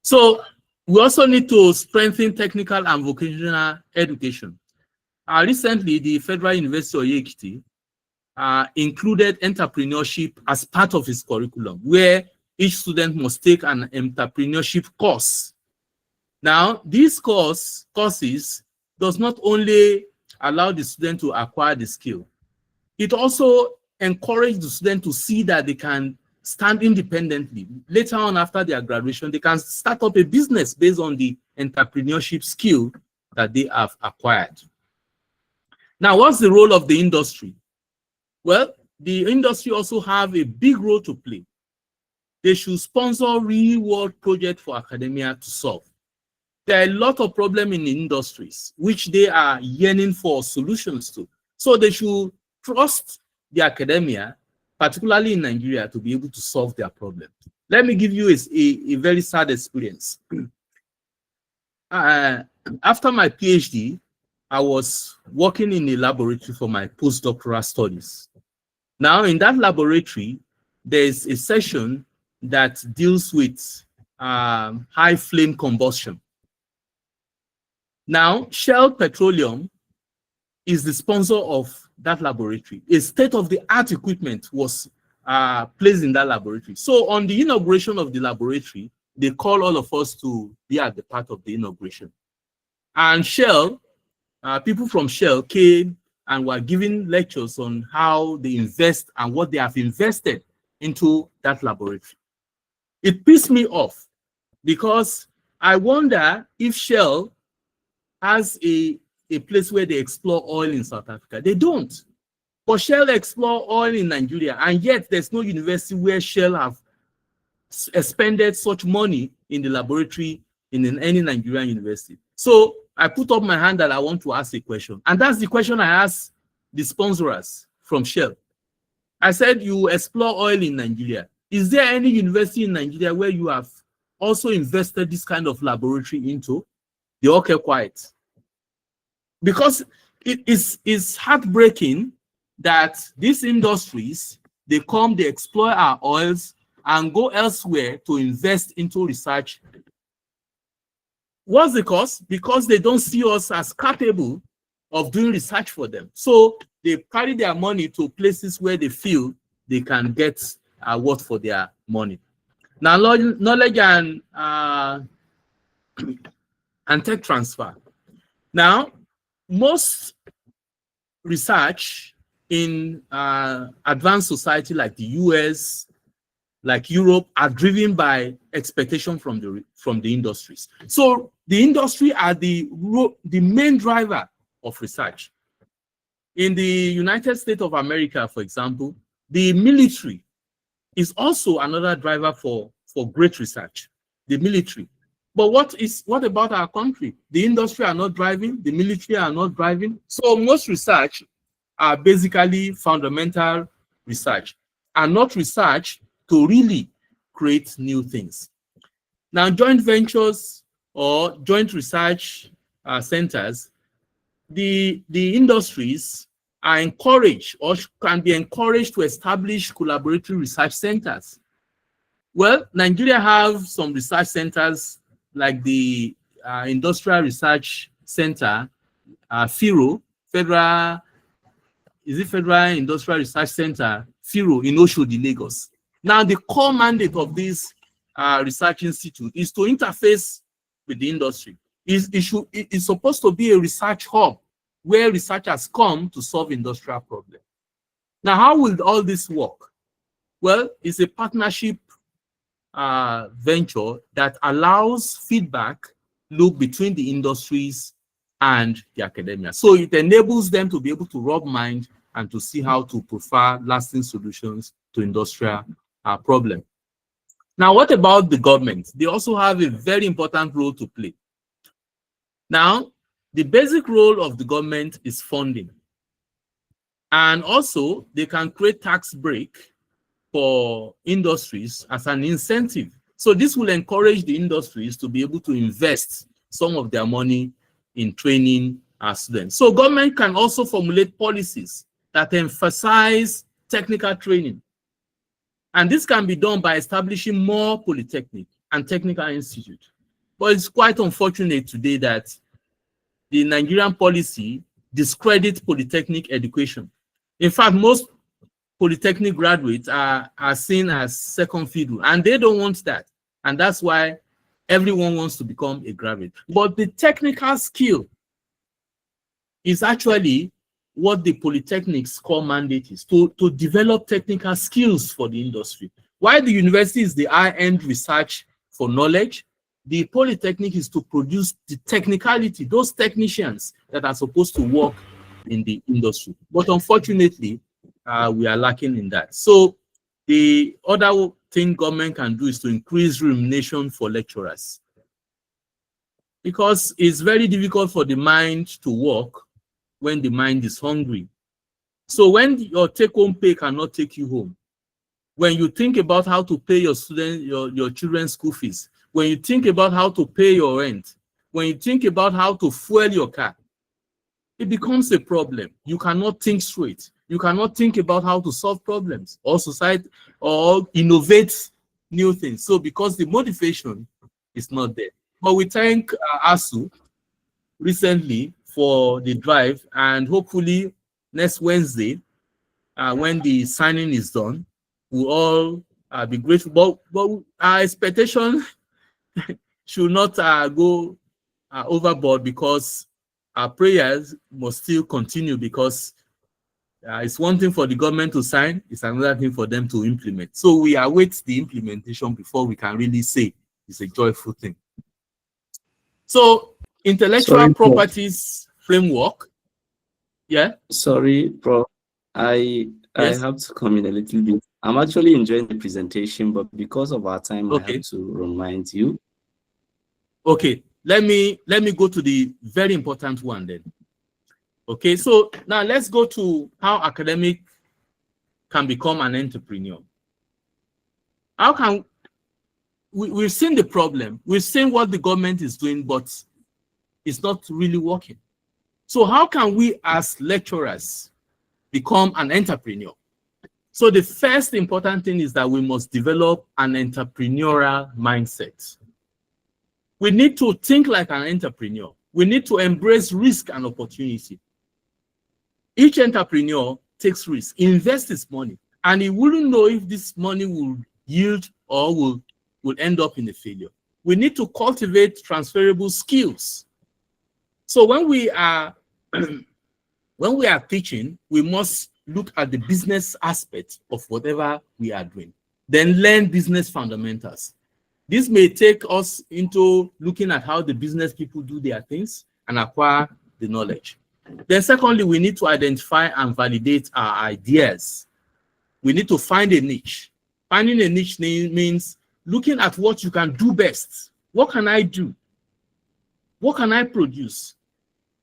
Speaker 3: So we also need to strengthen technical and vocational education. Recently, the Federal University Oye-Ekiti included entrepreneurship as part of its curriculum, where each student must take an entrepreneurship course. Now, these courses does not only allow the student to acquire the skill, it also encourages the student to see that they can stand independently. Later on, after their graduation, they can start up a business based on the entrepreneurship skill that they have acquired. Now, what's the role of the industry? Well, the industry also have a big role to play. They should sponsor real-world projects for academia to solve. There are a lot of problems in the industries which they are yearning for solutions to. So they should trust the academia, particularly in Nigeria, to be able to solve their problem. Let me give you a very sad experience. After my PhD, I was working in a laboratory for my postdoctoral studies. Now, in that laboratory, there's a section that deals with high flame combustion. Now, Shell Petroleum is the sponsor of that laboratory. A state-of-the-art equipment was placed in that laboratory. So on the inauguration of the laboratory, they call all of us to be at the part of the inauguration. And Shell, people from Shell came and were giving lectures on how they invest and what they have invested into that laboratory. It pissed me off because I wonder if Shell has a place where they explore oil in South Africa. They don't. But Shell explore oil in Nigeria, and yet there's no university where Shell have expended such money in the laboratory in any Nigerian university. So I put up my hand that I want to ask a question. And that's the question I asked the sponsors from Shell. I said, you explore oil in Nigeria. Is there any university in Nigeria where you have also invested this kind of laboratory into? They all kept quiet. Because it is heartbreaking that these industries, they come, they exploit our oils and go elsewhere to invest into research. What's the cause? Because they don't see us as capable of doing research for them. So they carry their money to places where they feel they can get what for their money. Now, knowledge and tech transfer. Now, most research in advanced society like the US, like Europe, are driven by expectation from the industries. So the industry are the main driver of research. In the United States of America, for example, the military is also another driver for great research, the military. But what about our country? The industry are not driving, the military are not driving. So most research are basically fundamental research and not research to really create new things. Now, joint ventures or joint research centers, the industries are encouraged or can be encouraged to establish collaborative research centers. Well, Nigeria have some research centers like the Industrial Research Center, FIRO, Federal Industrial Research Center, FIRO, in Oshodi, Lagos. Now, the core mandate of this research institute is to interface with the industry. It's supposed to be a research hub where researchers come to solve industrial problems. Now, how will all this work? Well, it's a partnership venture that allows feedback loop between the industries and the academia. So it enables them to be able to rub mind and to see how to provide lasting solutions to industrial problems. Now, what about the government? They also have a very important role to play. Now, the basic role of the government is funding. And also, they can create tax break for industries as an incentive. So this will encourage the industries to be able to invest some of their money in training our students. So government can also formulate policies that emphasize technical training. And this can be done by establishing more polytechnic and technical institutes. But it's quite unfortunate today that the Nigerian policy discredits polytechnic education. In fact, most polytechnic graduates are seen as second fiddle, and they don't want that. And that's why everyone wants to become a graduate. But the technical skill is actually what the polytechnic's core mandate is, to develop technical skills for the industry. while the university is the high-end research for knowledge, the polytechnic is to produce the technicality, those technicians that are supposed to work in the industry. But unfortunately, we are lacking in that. So the other thing government can do is to increase remuneration for lecturers, because it's very difficult for the mind to work when the mind is hungry. So when your take-home pay cannot take you home, when you think about how to pay your children's school fees, when you think about how to pay your rent, when you think about how to fuel your car, it becomes a problem. You cannot think straight. You cannot think about how to solve problems or society or innovate new things. So because the motivation is not there. But we thank ASU recently for the drive, and hopefully next Wednesday, when the signing is done, we'll all be grateful. But our expectation should not go overboard, because our prayers must still continue, because it's one thing for the government to sign, it's another thing for them to implement. So we await the implementation before we can really say it's a joyful thing. So intellectual properties framework. Yeah.
Speaker 1: Sorry, Prof. I have to come in a little bit. I'm actually enjoying the presentation, but because of our time, I have to remind you.
Speaker 3: Okay, let me go to the very important one then. Okay, so now let's go to how academic can become an entrepreneur. How can we've seen the problem, we've seen what the government is doing, but it's not really working. So how can we as lecturers become an entrepreneur? So the first important thing is that we must develop an entrepreneurial mindset. We need to think like an entrepreneur. We need to embrace risk and opportunity. Each entrepreneur takes risk, invests his money, and he wouldn't know if this money will yield or will end up in a failure. We need to cultivate transferable skills. So when we are teaching, we must look at the business aspect of whatever we are doing. Then learn business fundamentals. This may take us into looking at how the business people do their things and acquire the knowledge. Then secondly, we need to identify and validate our ideas. We need to find a niche. Finding a niche means looking at what you can do best. What can I do? What can I produce?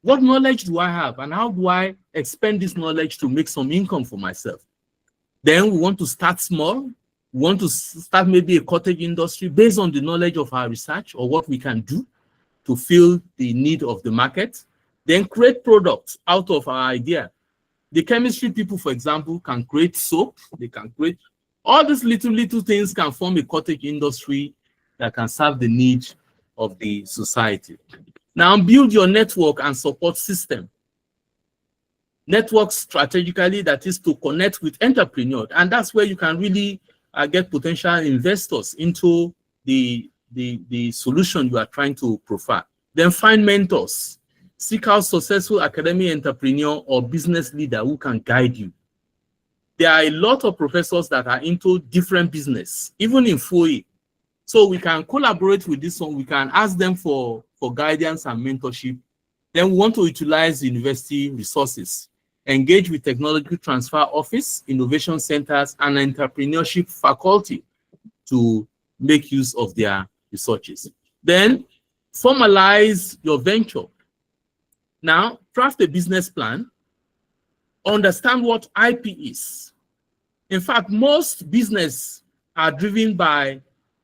Speaker 3: What knowledge do I have? And how do I expend this knowledge to make some income for myself? Then we want to start small. We want to start maybe a cottage industry based on the knowledge of our research or what we can do to fill the need of the market. Then create products out of our idea. The chemistry people, for example, can create soap. They can create all these little things can form a cottage industry that can serve the needs of the society. Now build your network and support system. Network strategically, that is to connect with entrepreneurs. And that's where you can really get potential investors into the solution you are trying to provide. Then find mentors. Seek out successful academic entrepreneur or business leader who can guide you. There are a lot of professors that are into different business, even in FOE. So we can collaborate with this one. We can ask them for guidance and mentorship. Then we want to utilize the university resources. Engage with technology transfer office, innovation centers, and entrepreneurship faculty to make use of their resources. Then formalize your venture. Now, craft a business plan. Understand what IP is. In fact, most business are driven by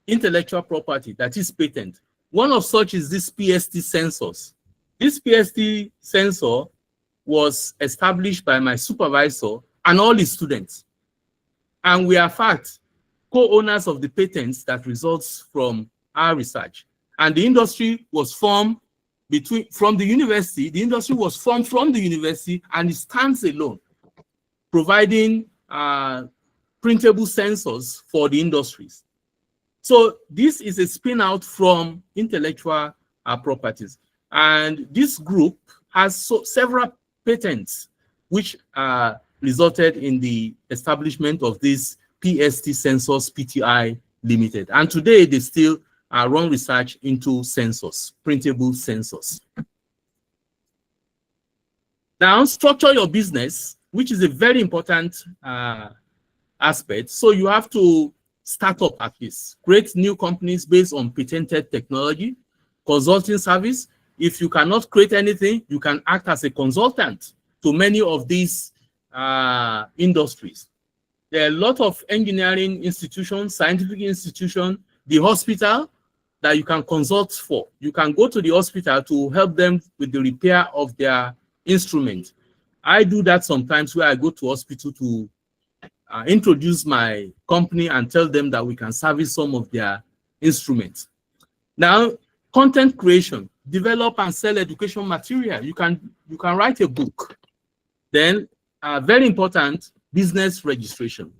Speaker 3: intellectual property, that is patent. One of such is this PST sensors. This PST sensor was established by my supervisor and all his students. And we are, in fact, co-owners of the patents that results from our research. And the industry was formed from the university. The industry was formed from the university, and it stands alone, providing printable sensors for the industries. So this is a spin out from intellectual properties. And this group has several patents which resulted in the establishment of this PST Sensors Pty Limited. And today they still run research into sensors, printable sensors. Now, structure your business, which is a very important aspect. So you have to start up at least, create new companies based on patented technology, consulting service. If you cannot create anything, you can act as a consultant to many of these industries. There are a lot of engineering institutions, scientific institutions, the hospital that you can consult for. You can go to the hospital to help them with the repair of their instrument. I do that sometimes where I go to hospital to introduce my company and tell them that we can service some of their instruments. Now, content creation, develop and sell education material. You can write a book. Then, very important, business registration.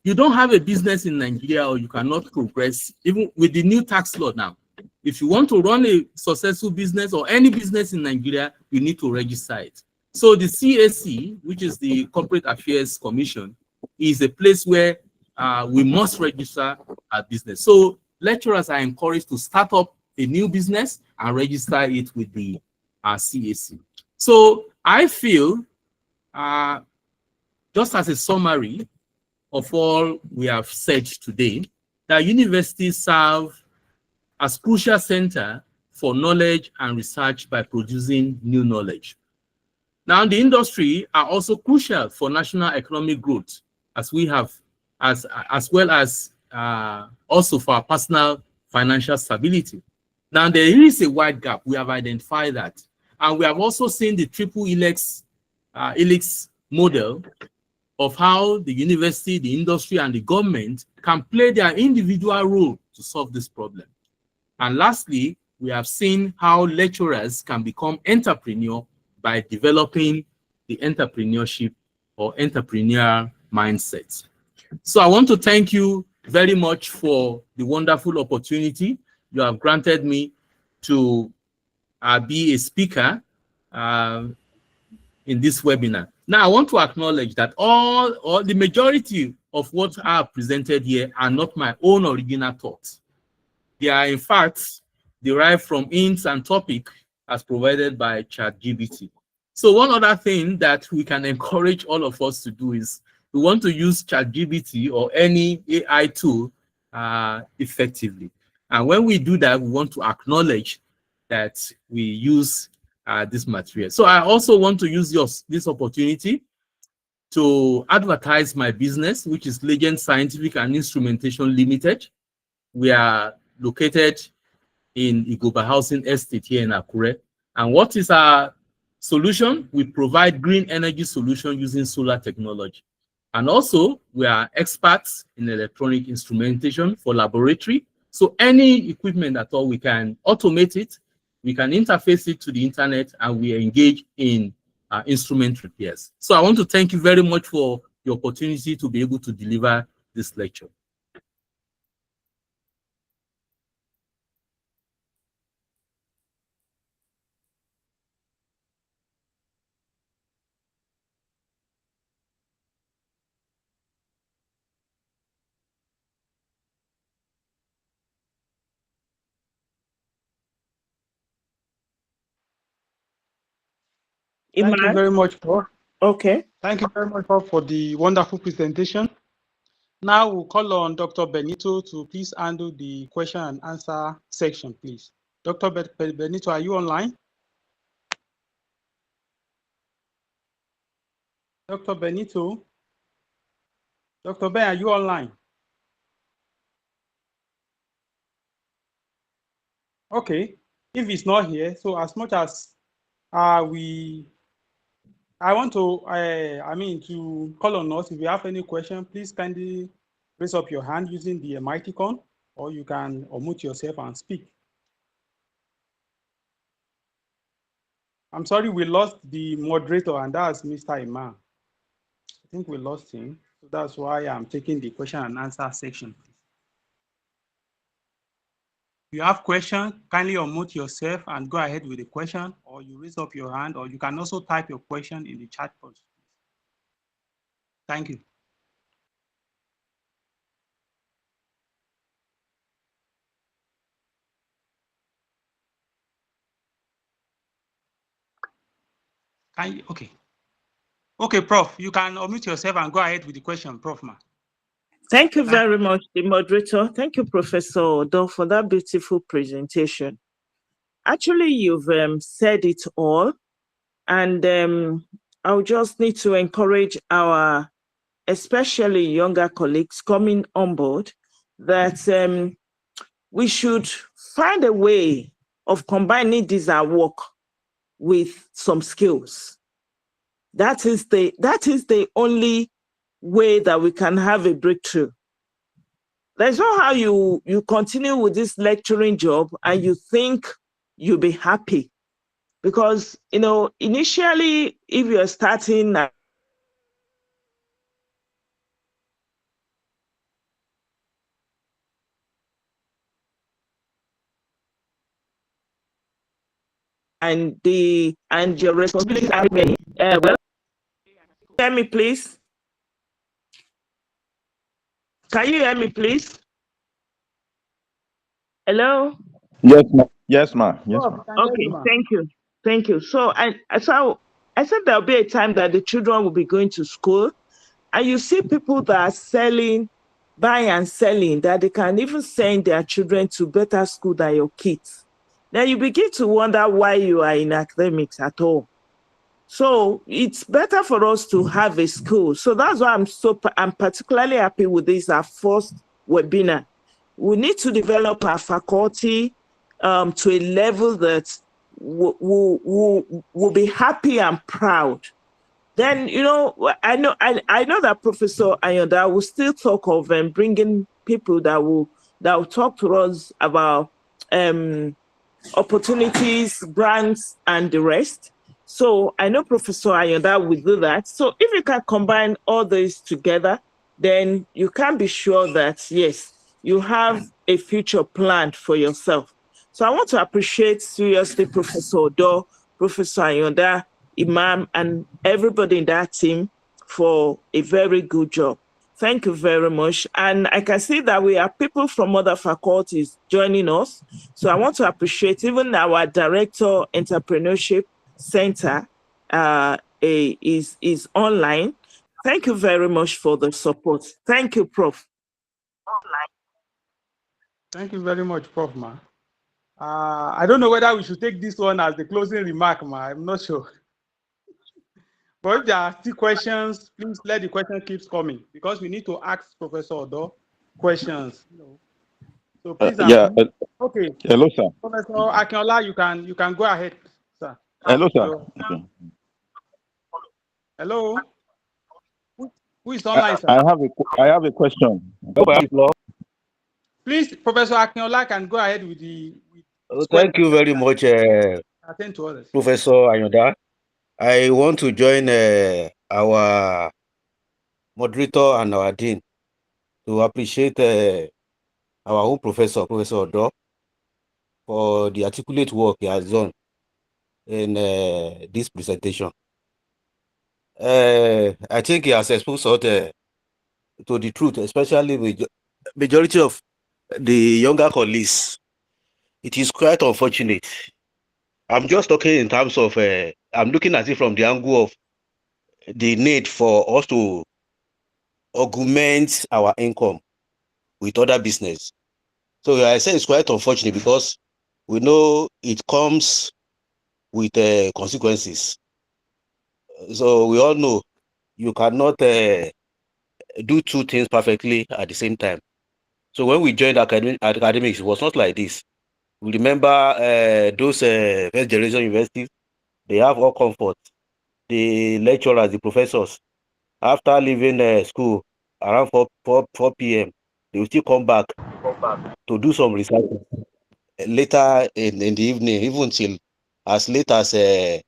Speaker 3: You don't have a business in Nigeria or you cannot progress, even with the new tax law now. If you want to run a successful business or any business in Nigeria, you need to register it. So the CAC, which is the Corporate Affairs Commission, is a place where we must register our business. So lecturers are encouraged to start up a new business and register it with the CAC. So I feel, just as a summary of all we have said today, that universities serve as crucial center for knowledge and research by producing new knowledge. Now, the industry are also crucial for national economic growth, as we have, as well as also for our personal financial stability. Now, there is a wide gap. We have identified that. And we have also seen the triple helix model of how the university, the industry, and the government can play their individual role to solve this problem. And lastly, we have seen how lecturers can become entrepreneur by developing the entrepreneurship or entrepreneurial mindset. So I want to thank you very much for the wonderful opportunity you have granted me to be a speaker in this webinar. Now, I want to acknowledge that all the majority of what I have presented here are not my own original thoughts. They are, in fact, derived from hints and topic as provided by ChatGPT. So one other thing that we can encourage all of us to do is we want to use ChatGPT or any AI tool effectively. And when we do that, we want to acknowledge that we use this material. So I also want to use this opportunity to advertise my business, which is Ligan Scientific and Instrumentation Limited. We are located in Igoba Housing Estate here in Akure. And what is our solution? We provide green energy solution using solar technology. And also, we are experts in electronic instrumentation for laboratory. So any equipment at all, we can automate it, we can interface it to the internet, and we engage in instrument repairs. So I want to thank you very much for the opportunity to be able to deliver this lecture.
Speaker 4: Thank you very much, Paul.
Speaker 2: Okay.
Speaker 4: Thank you very much, Paul, for the wonderful presentation. Now we'll call on Dr. Benito to please handle the question and answer section, please. Dr. Benito, are you online? Dr. Benito? Dr. Ben, are you online? Okay, if he's not here, so as much as I want to, to call on us. If you have any question, please kindly raise up your hand using the mic icon, or you can unmute yourself and speak. I'm sorry, we lost the moderator, and that's Mr. Imam. I think we lost him. So that's why I'm taking the question and answer section. If you have questions, kindly unmute yourself and go ahead with the question, or you raise up your hand, or you can also type your question in the chat box. Thank you. Okay. Okay, Prof, you can unmute yourself and go ahead with the question, Prof. Ma.
Speaker 2: Thank you very much, the moderator. Thank you, Professor Odo, for that beautiful presentation. Actually, you've said it all, and I'll just need to encourage our, especially younger colleagues coming on board, that we should find a way of combining this our work with some skills. That is the only way that we can have a breakthrough. There's no how you continue with this lecturing job and you think you'll be happy. Because, initially, if you're starting and your responsibilities are many, well, hear me, please? Can you hear me, please? Hello?
Speaker 5: Yes, ma'am. Yes, ma'am. Yes,
Speaker 4: Prof,
Speaker 5: ma'am.
Speaker 2: Okay, thank you. So I said there'll be a time that the children will be going to school, and you see people that are selling, buying and selling, that they can even send their children to better school than your kids. Then you begin to wonder why you are in academics at all. So it's better for us to have a school. So that's why I'm particularly happy with this, our first webinar. We need to develop our faculty to a level that will be happy and proud. Then, I know that Professor Ayodele will still talk of bringing people that will talk to us about opportunities, grants, and the rest. So I know Professor Ayodele will do that. So if you can combine all these together, then you can be sure that, yes, you have a future planned for yourself. So I want to appreciate seriously Professor Odo, Professor Ayodele, Imam, and everybody in that team for a very good job. Thank you very much. And I can see that we have people from other faculties joining us. So I want to appreciate even our Director Entrepreneurship Center is online. Thank you very much for the support. Thank you, Prof.
Speaker 4: Thank you very much, Prof. Ma. I don't know whether we should take this one as the closing remark, Ma. I'm not sure. But if there are still questions, please let the question keeps coming because we need to ask Professor Odo questions. So please, okay.
Speaker 5: Hello, sir.
Speaker 4: Professor Akinola, you can go ahead, sir.
Speaker 5: Hello, sir. Okay.
Speaker 4: Hello. Who is online, sir?
Speaker 5: I have a question.
Speaker 4: Please, Professor Akinola can go ahead with the.
Speaker 6: Thank you very much,
Speaker 4: Attend to others.
Speaker 6: Professor Ayodele. I want to join our moderator and our dean to appreciate our own Professor Odo, for the articulate work he has done in this presentation. I think he has exposed us to the truth, especially with majority of the younger colleagues. It is quite unfortunate. I'm just talking in terms of, I'm looking at it from the angle of the need for us to augment our income with other business. So I say it's quite unfortunate because we know it comes with consequences. So we all know you cannot do two things perfectly at the same time. So when we joined academics, it was not like this. We remember those first generation universities, they have all comfort. The lecturers, the professors, after leaving school around 4 p.m., they will still come back to do some research later in the evening, even till as late as 9,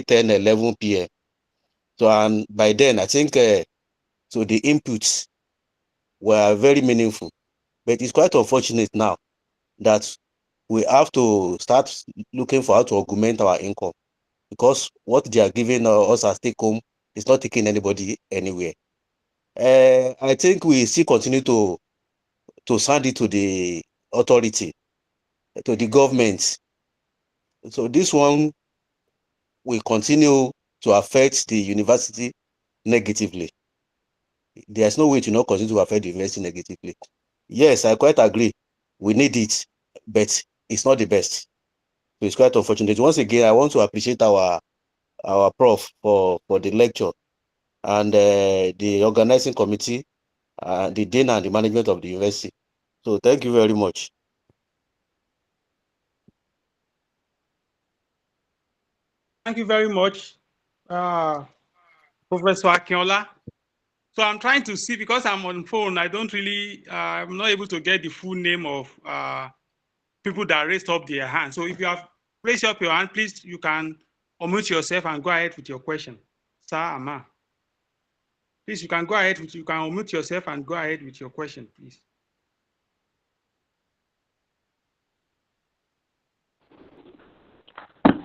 Speaker 6: 10, 11 p.m. So, and by then, I think so the inputs were very meaningful. But it's quite unfortunate now that we have to start looking for how to augment our income because what they are giving us as take home is not taking anybody anywhere. I think we still continue to send it to the authority, to the government. So this one will continue to affect the university negatively. There's no way to not continue to affect the university negatively. Yes, I quite agree. We need it, but it's not the best. So it's quite unfortunate. Once again, I want to appreciate our prof for the lecture and the organizing committee, the dean and the management of the university. So thank you very much.
Speaker 4: Thank you very much, Professor Akinola. So I'm trying to see, because I'm on phone, I don't really, I'm not able to get the full name of people that raised up their hand. So if you have raised up your hand, please, you can unmute yourself and go ahead with your question. Sir Ama. Please, you can go ahead with, you can unmute yourself and go ahead with your question, please.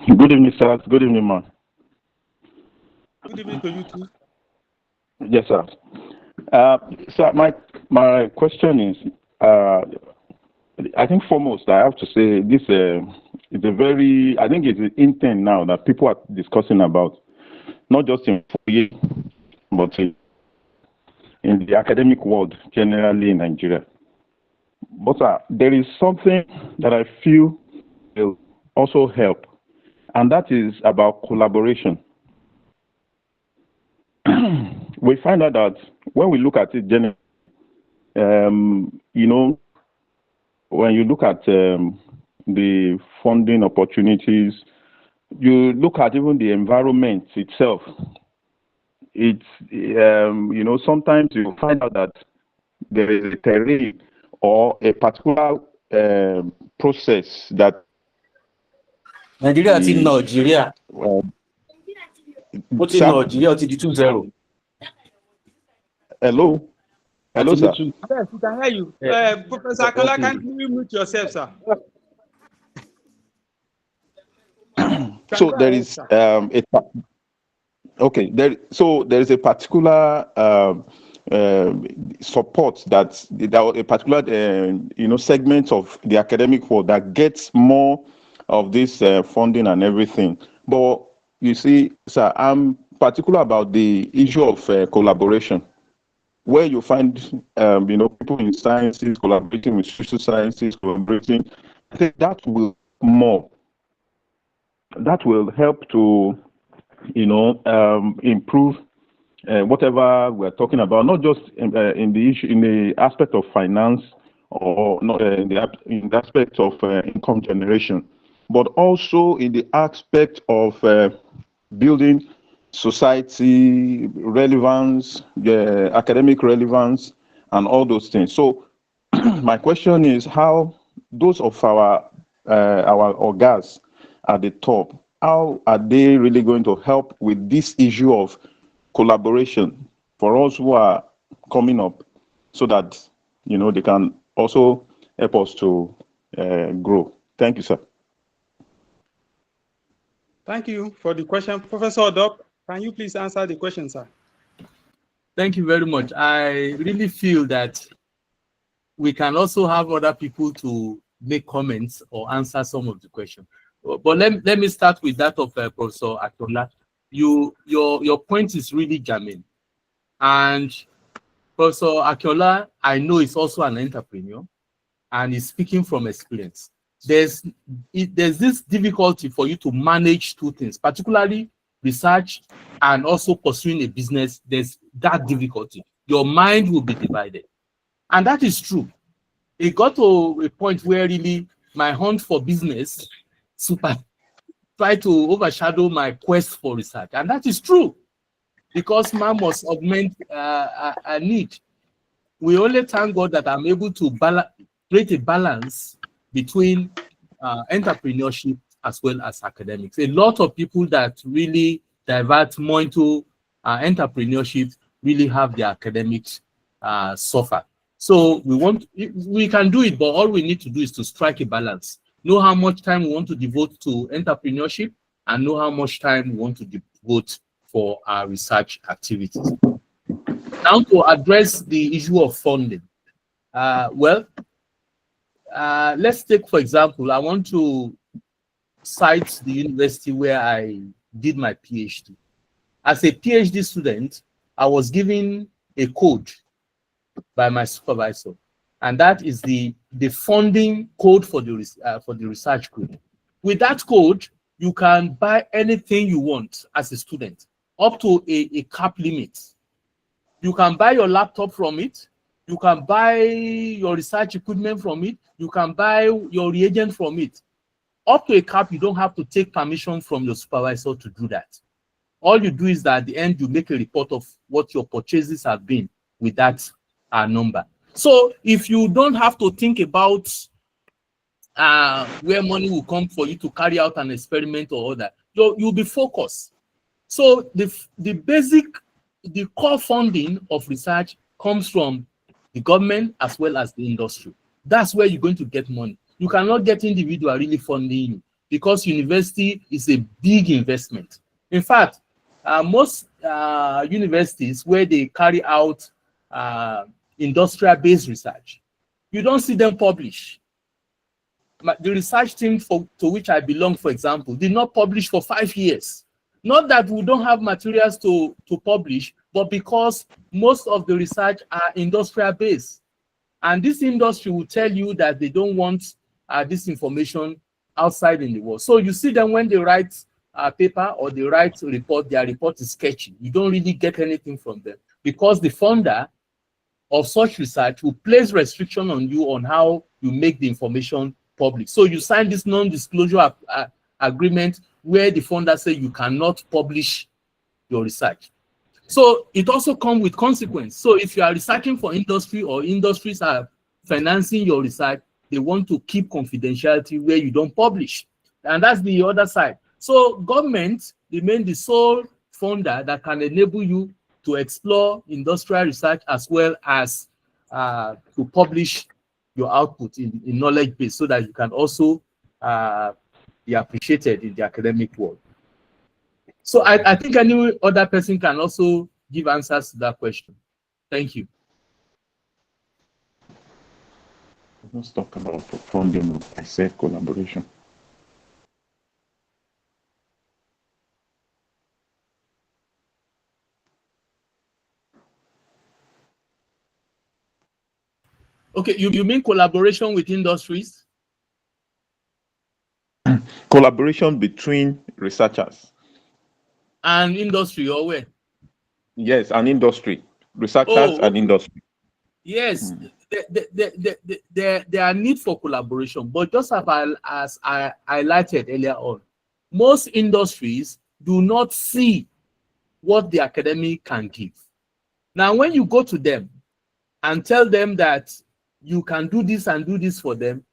Speaker 5: Good evening, sir. Good evening, man.
Speaker 4: Good evening to you too.
Speaker 5: Yes, sir. So my question is, I think foremost, I have to say this is a very, I think it's an intent now that people are discussing about, not just in 4 years, but in the academic world, generally in Nigeria. But there is something that I feel will also help, and that is about collaboration. We find out that when we look at it generally, you know, when you look at the funding opportunities, you look at even the environment itself. It's, you know, sometimes you find out that there is a terrain or a particular process that
Speaker 6: Nigeria ti Nigeria. What in
Speaker 5: sir?
Speaker 6: Nigeria ti di 2-0.
Speaker 5: Hello? Hello, sir.
Speaker 4: Yes, we can hear you. Professor Akinola, can you mute yourself, sir?
Speaker 5: So there is okay. There is a particular support that a particular you know, segment of the academic world that gets more of this funding and everything. But you see, sir, I'm particular about the issue of collaboration, where you find you know, people in sciences collaborating with social sciences, collaborating. I think that will more. That will help to, you know, improve whatever we're talking about, not just in the issue, in the aspect of finance, or not in the aspect of income generation, but also in the aspect of building society relevance, academic relevance, and all those things. So my question is, how those of our orgas at the top, how are they really going to help with this issue of collaboration for us who are coming up, so that, you know, they can also help us to grow? Thank you, sir.
Speaker 4: Thank you for the question. Professor Odo, can you please answer the question, sir?
Speaker 3: Thank you very much. I really feel that we can also have other people to make comments or answer some of the questions. But let me start with that of Professor Akinola. Your point is really germane. And Professor Akinola, I know, is also an entrepreneur and is speaking from experience. There's this difficulty for you to manage two things, particularly research and also pursuing a business. There's that difficulty. Your mind will be divided. And that is true. It got to a point where really my hunt for business try to overshadow my quest for research. And that is true, because man must augment a need. We only thank God that I'm able to create a balance between entrepreneurship as well as academics. A lot of people that really divert more into entrepreneurship really have their academics suffer. So we can do it, but all we need to do is to strike a balance. Know how much time we want to devote to entrepreneurship, and know how much time we want to devote for our research activities. Now, to address the issue of funding. Let's take, for example, I want to cite the university where I did my PhD. As a PhD student, I was given a code by my supervisor, and that is the funding code for the research group. With that code, you can buy anything you want as a student, up to a cap limit. You can buy your laptop from it. You can buy your research equipment from it. You can buy your reagent from it. Up to a cap, you don't have to take permission from your supervisor to do that. All you do is that at the end, you make a report of what your purchases have been with that number. So if you don't have to think about where money will come for you to carry out an experiment or other, you'll be focused. So the core funding of research comes from the government as well as the industry. That's where you're going to get money. You cannot get individual really funding you because university is a big investment. In fact, most universities where they carry out industrial-based research, you don't see them publish. The research team to which I belong, for example, did not publish for 5 years. Not that we don't have materials to publish, but because most of the research are industrial-based. And this industry will tell you that they don't want this information outside in the world. So you see them when they write a paper or they write a report, their report is sketchy. You don't really get anything from them because the funder of such research will place restriction on you on how you make the information public. So you sign this non-disclosure agreement where the funder says you cannot publish your research. So it also comes with consequence. So if you are researching for industry or industries are financing your research, they want to keep confidentiality where you don't publish. And that's the other side. So government remains the sole funder that can enable you to explore industrial research as well as to publish your output in knowledge base so that you can also be appreciated in the academic world. So I think any other person can also give answers to that question. Thank you.
Speaker 5: Let's talk about funding. I said collaboration.
Speaker 3: Okay, you mean collaboration with industries?
Speaker 5: Collaboration between researchers.
Speaker 3: And industry, or where?
Speaker 5: Yes, and industry. Researchers and industry.
Speaker 3: Yes, there are need for collaboration, but just as I highlighted earlier on, most industries do not see what the academic can give. Now, when you go to them and tell them that you can do this and do this for them,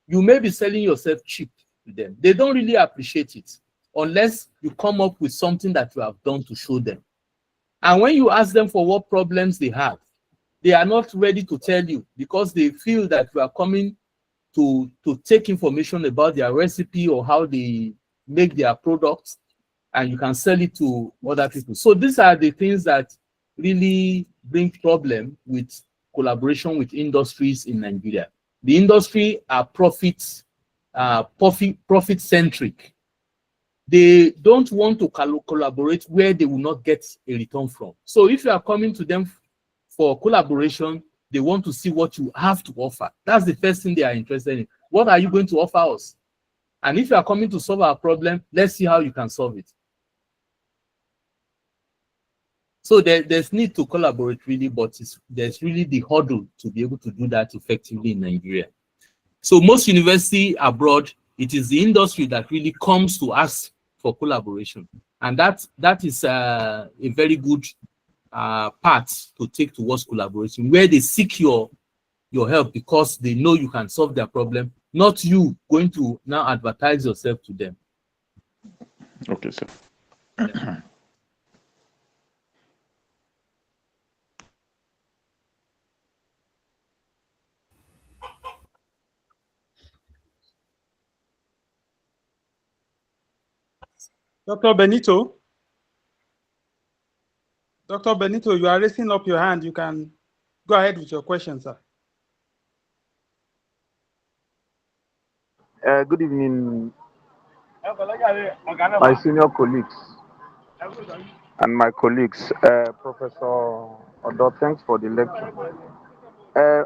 Speaker 3: you may be selling yourself cheap to them. They don't really appreciate it unless you come up with something that you have done to show them. And when you ask them for what problems they have, they are not ready to tell you because they feel that you are coming to take information about their recipe or how they make their products and you can sell it to other people. So these are the things that really bring problem with collaboration with industries in Nigeria. The industry are profit-centric. They don't want to collaborate where they will not get a return from. So if you are coming to them for collaboration, they want to see what you have to offer. That's the first thing they are interested in. What are you going to offer us? And if you are coming to solve our problem, let's see how you can solve it. So there's need to collaborate really, but there's really the hurdle to be able to do that effectively in Nigeria. So most universities abroad, it is the industry that really comes to us for collaboration. And that is a very good path to take towards collaboration, where they seek your help because they know you can solve their problem, not you going to now advertise yourself to them.
Speaker 5: Okay, sir.
Speaker 3: Yeah.
Speaker 4: Dr. Benito. Dr. Benito, you are raising up your hand. You can go ahead with your question, sir.
Speaker 7: Good evening, my senior colleagues and my colleagues. Professor Odo, thanks for the lecture.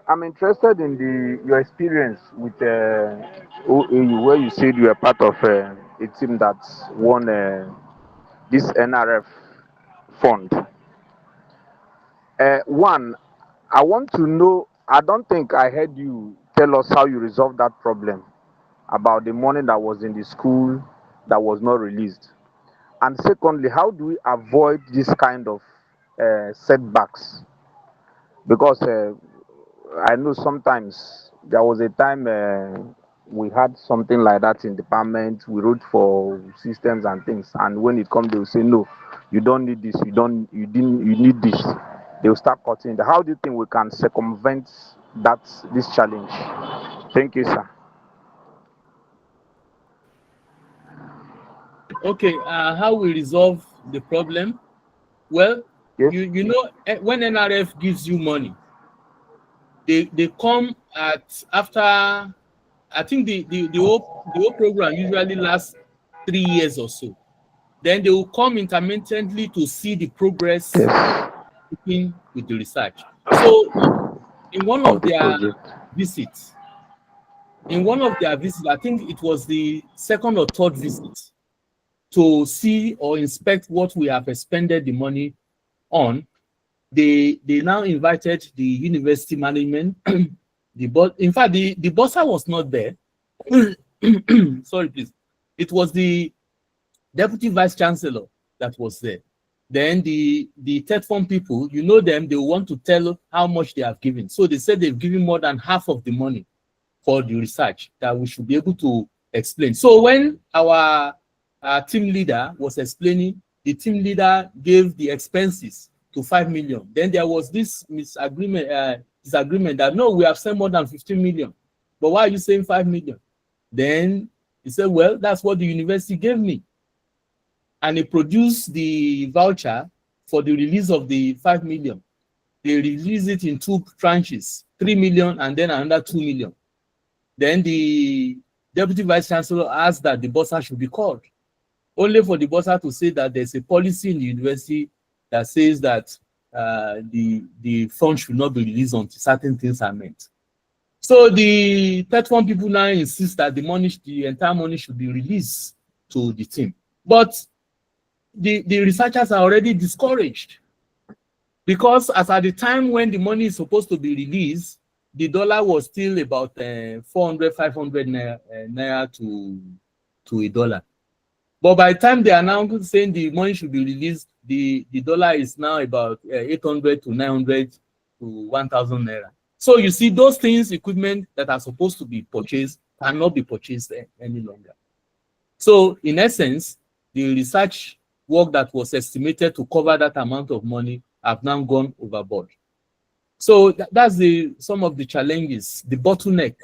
Speaker 7: I'm interested in your experience with OAU, where you said you were part of a team that won this NRF fund. One, I want to know, I don't think I heard you tell us how you resolved that problem about the money that was in the school that was not released. And secondly, how do we avoid this kind of setbacks? Because I know sometimes there was a time we had something like that in department. We wrote for systems and things, and when it comes, they will say, "No, you don't need this. You need this." They will start cutting. How do you think we can circumvent this challenge? Thank you, sir.
Speaker 3: Okay, how we resolve the problem? Well,
Speaker 7: Yes.
Speaker 3: you know, when NRF gives you money, they come after, I think the whole program usually lasts 3 years or so. Then they will come intermittently to see the progress
Speaker 7: Yes.
Speaker 3: with the research. So in one of their visits, I think it was the second or third visit, to see or inspect what we have expended the money on, they now invited the university management. In fact, the bursar was not there. Sorry, please. It was the deputy vice chancellor that was there. Then the third form people, you know them, they want to tell how much they have given. So they said they've given more than half of the money for the research that we should be able to explain. So when our team leader was explaining, the team leader gave the expenses to 5 million. Then there was this disagreement that, no, we have sent more than 15 million. But why are you saying 5 million? Then he said, well, that's what the university gave me. And he produced the voucher for the release of the 5 million. They released it in 2 tranches, 3 million and then another 2 million. Then the deputy vice chancellor asked that the bursar should be called, only for the bursar to say that there's a policy in the university that says that the fund should not be released until certain things are met. So the third one people now insist that the entire money should be released to the team. But the researchers are already discouraged, because as at the time when the money is supposed to be released, the dollar was still about 400, 500 naira to a dollar. But by the time they are now saying the money should be released, the dollar is now about 800 to 900 to 1,000 naira. So you see, those things, equipment that are supposed to be purchased, cannot be purchased any longer. So in essence, the research work that was estimated to cover that amount of money have now gone overboard. So that's some of the challenges, the bottleneck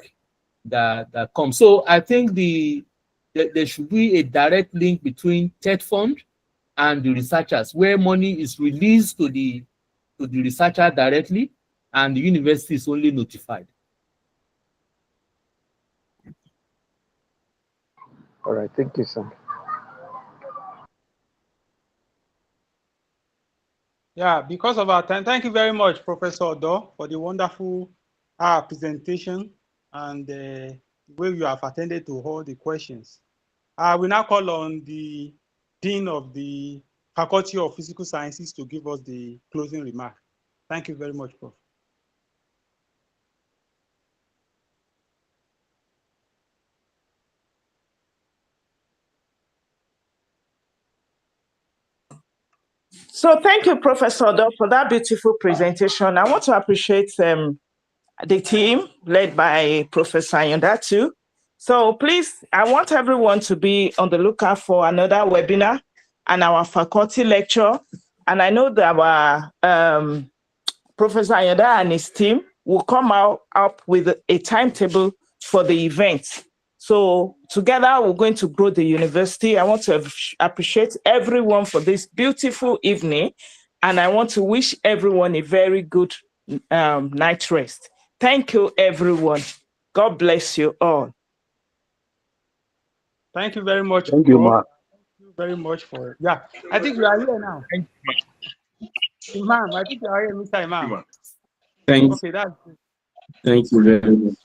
Speaker 3: that comes. So I think there should be a direct link between TED Fund and the researchers, where money is released to the researcher directly, and the university is only notified.
Speaker 7: All right, thank you, sir.
Speaker 4: Yeah, because of our time, thank you very much, Professor Odo, for the wonderful presentation and the way you have attended to all the questions. We now call on the Dean of the Faculty of Physical Sciences to give us the closing remark. Thank you very much, Prof.
Speaker 2: So thank you, Professor Odo, for that beautiful presentation. I want to appreciate the team led by Professor Ayodele too. So please, I want everyone to be on the lookout for another webinar and our faculty lecture. And I know that our Professor Ayodele and his team will come up with a timetable for the event. So together, we're going to grow the university. I want to appreciate everyone for this beautiful evening. And I want to wish everyone a very good night rest. Thank you, everyone. God bless you all.
Speaker 4: Thank you very much,
Speaker 3: Thank you,
Speaker 4: Prof.
Speaker 3: Ma.
Speaker 4: Thank you very much for yeah. I think you are here now. Imam, I think you are here, Mr. Imam.
Speaker 1: Thanks.
Speaker 4: Okay, that's
Speaker 1: Thank you very much.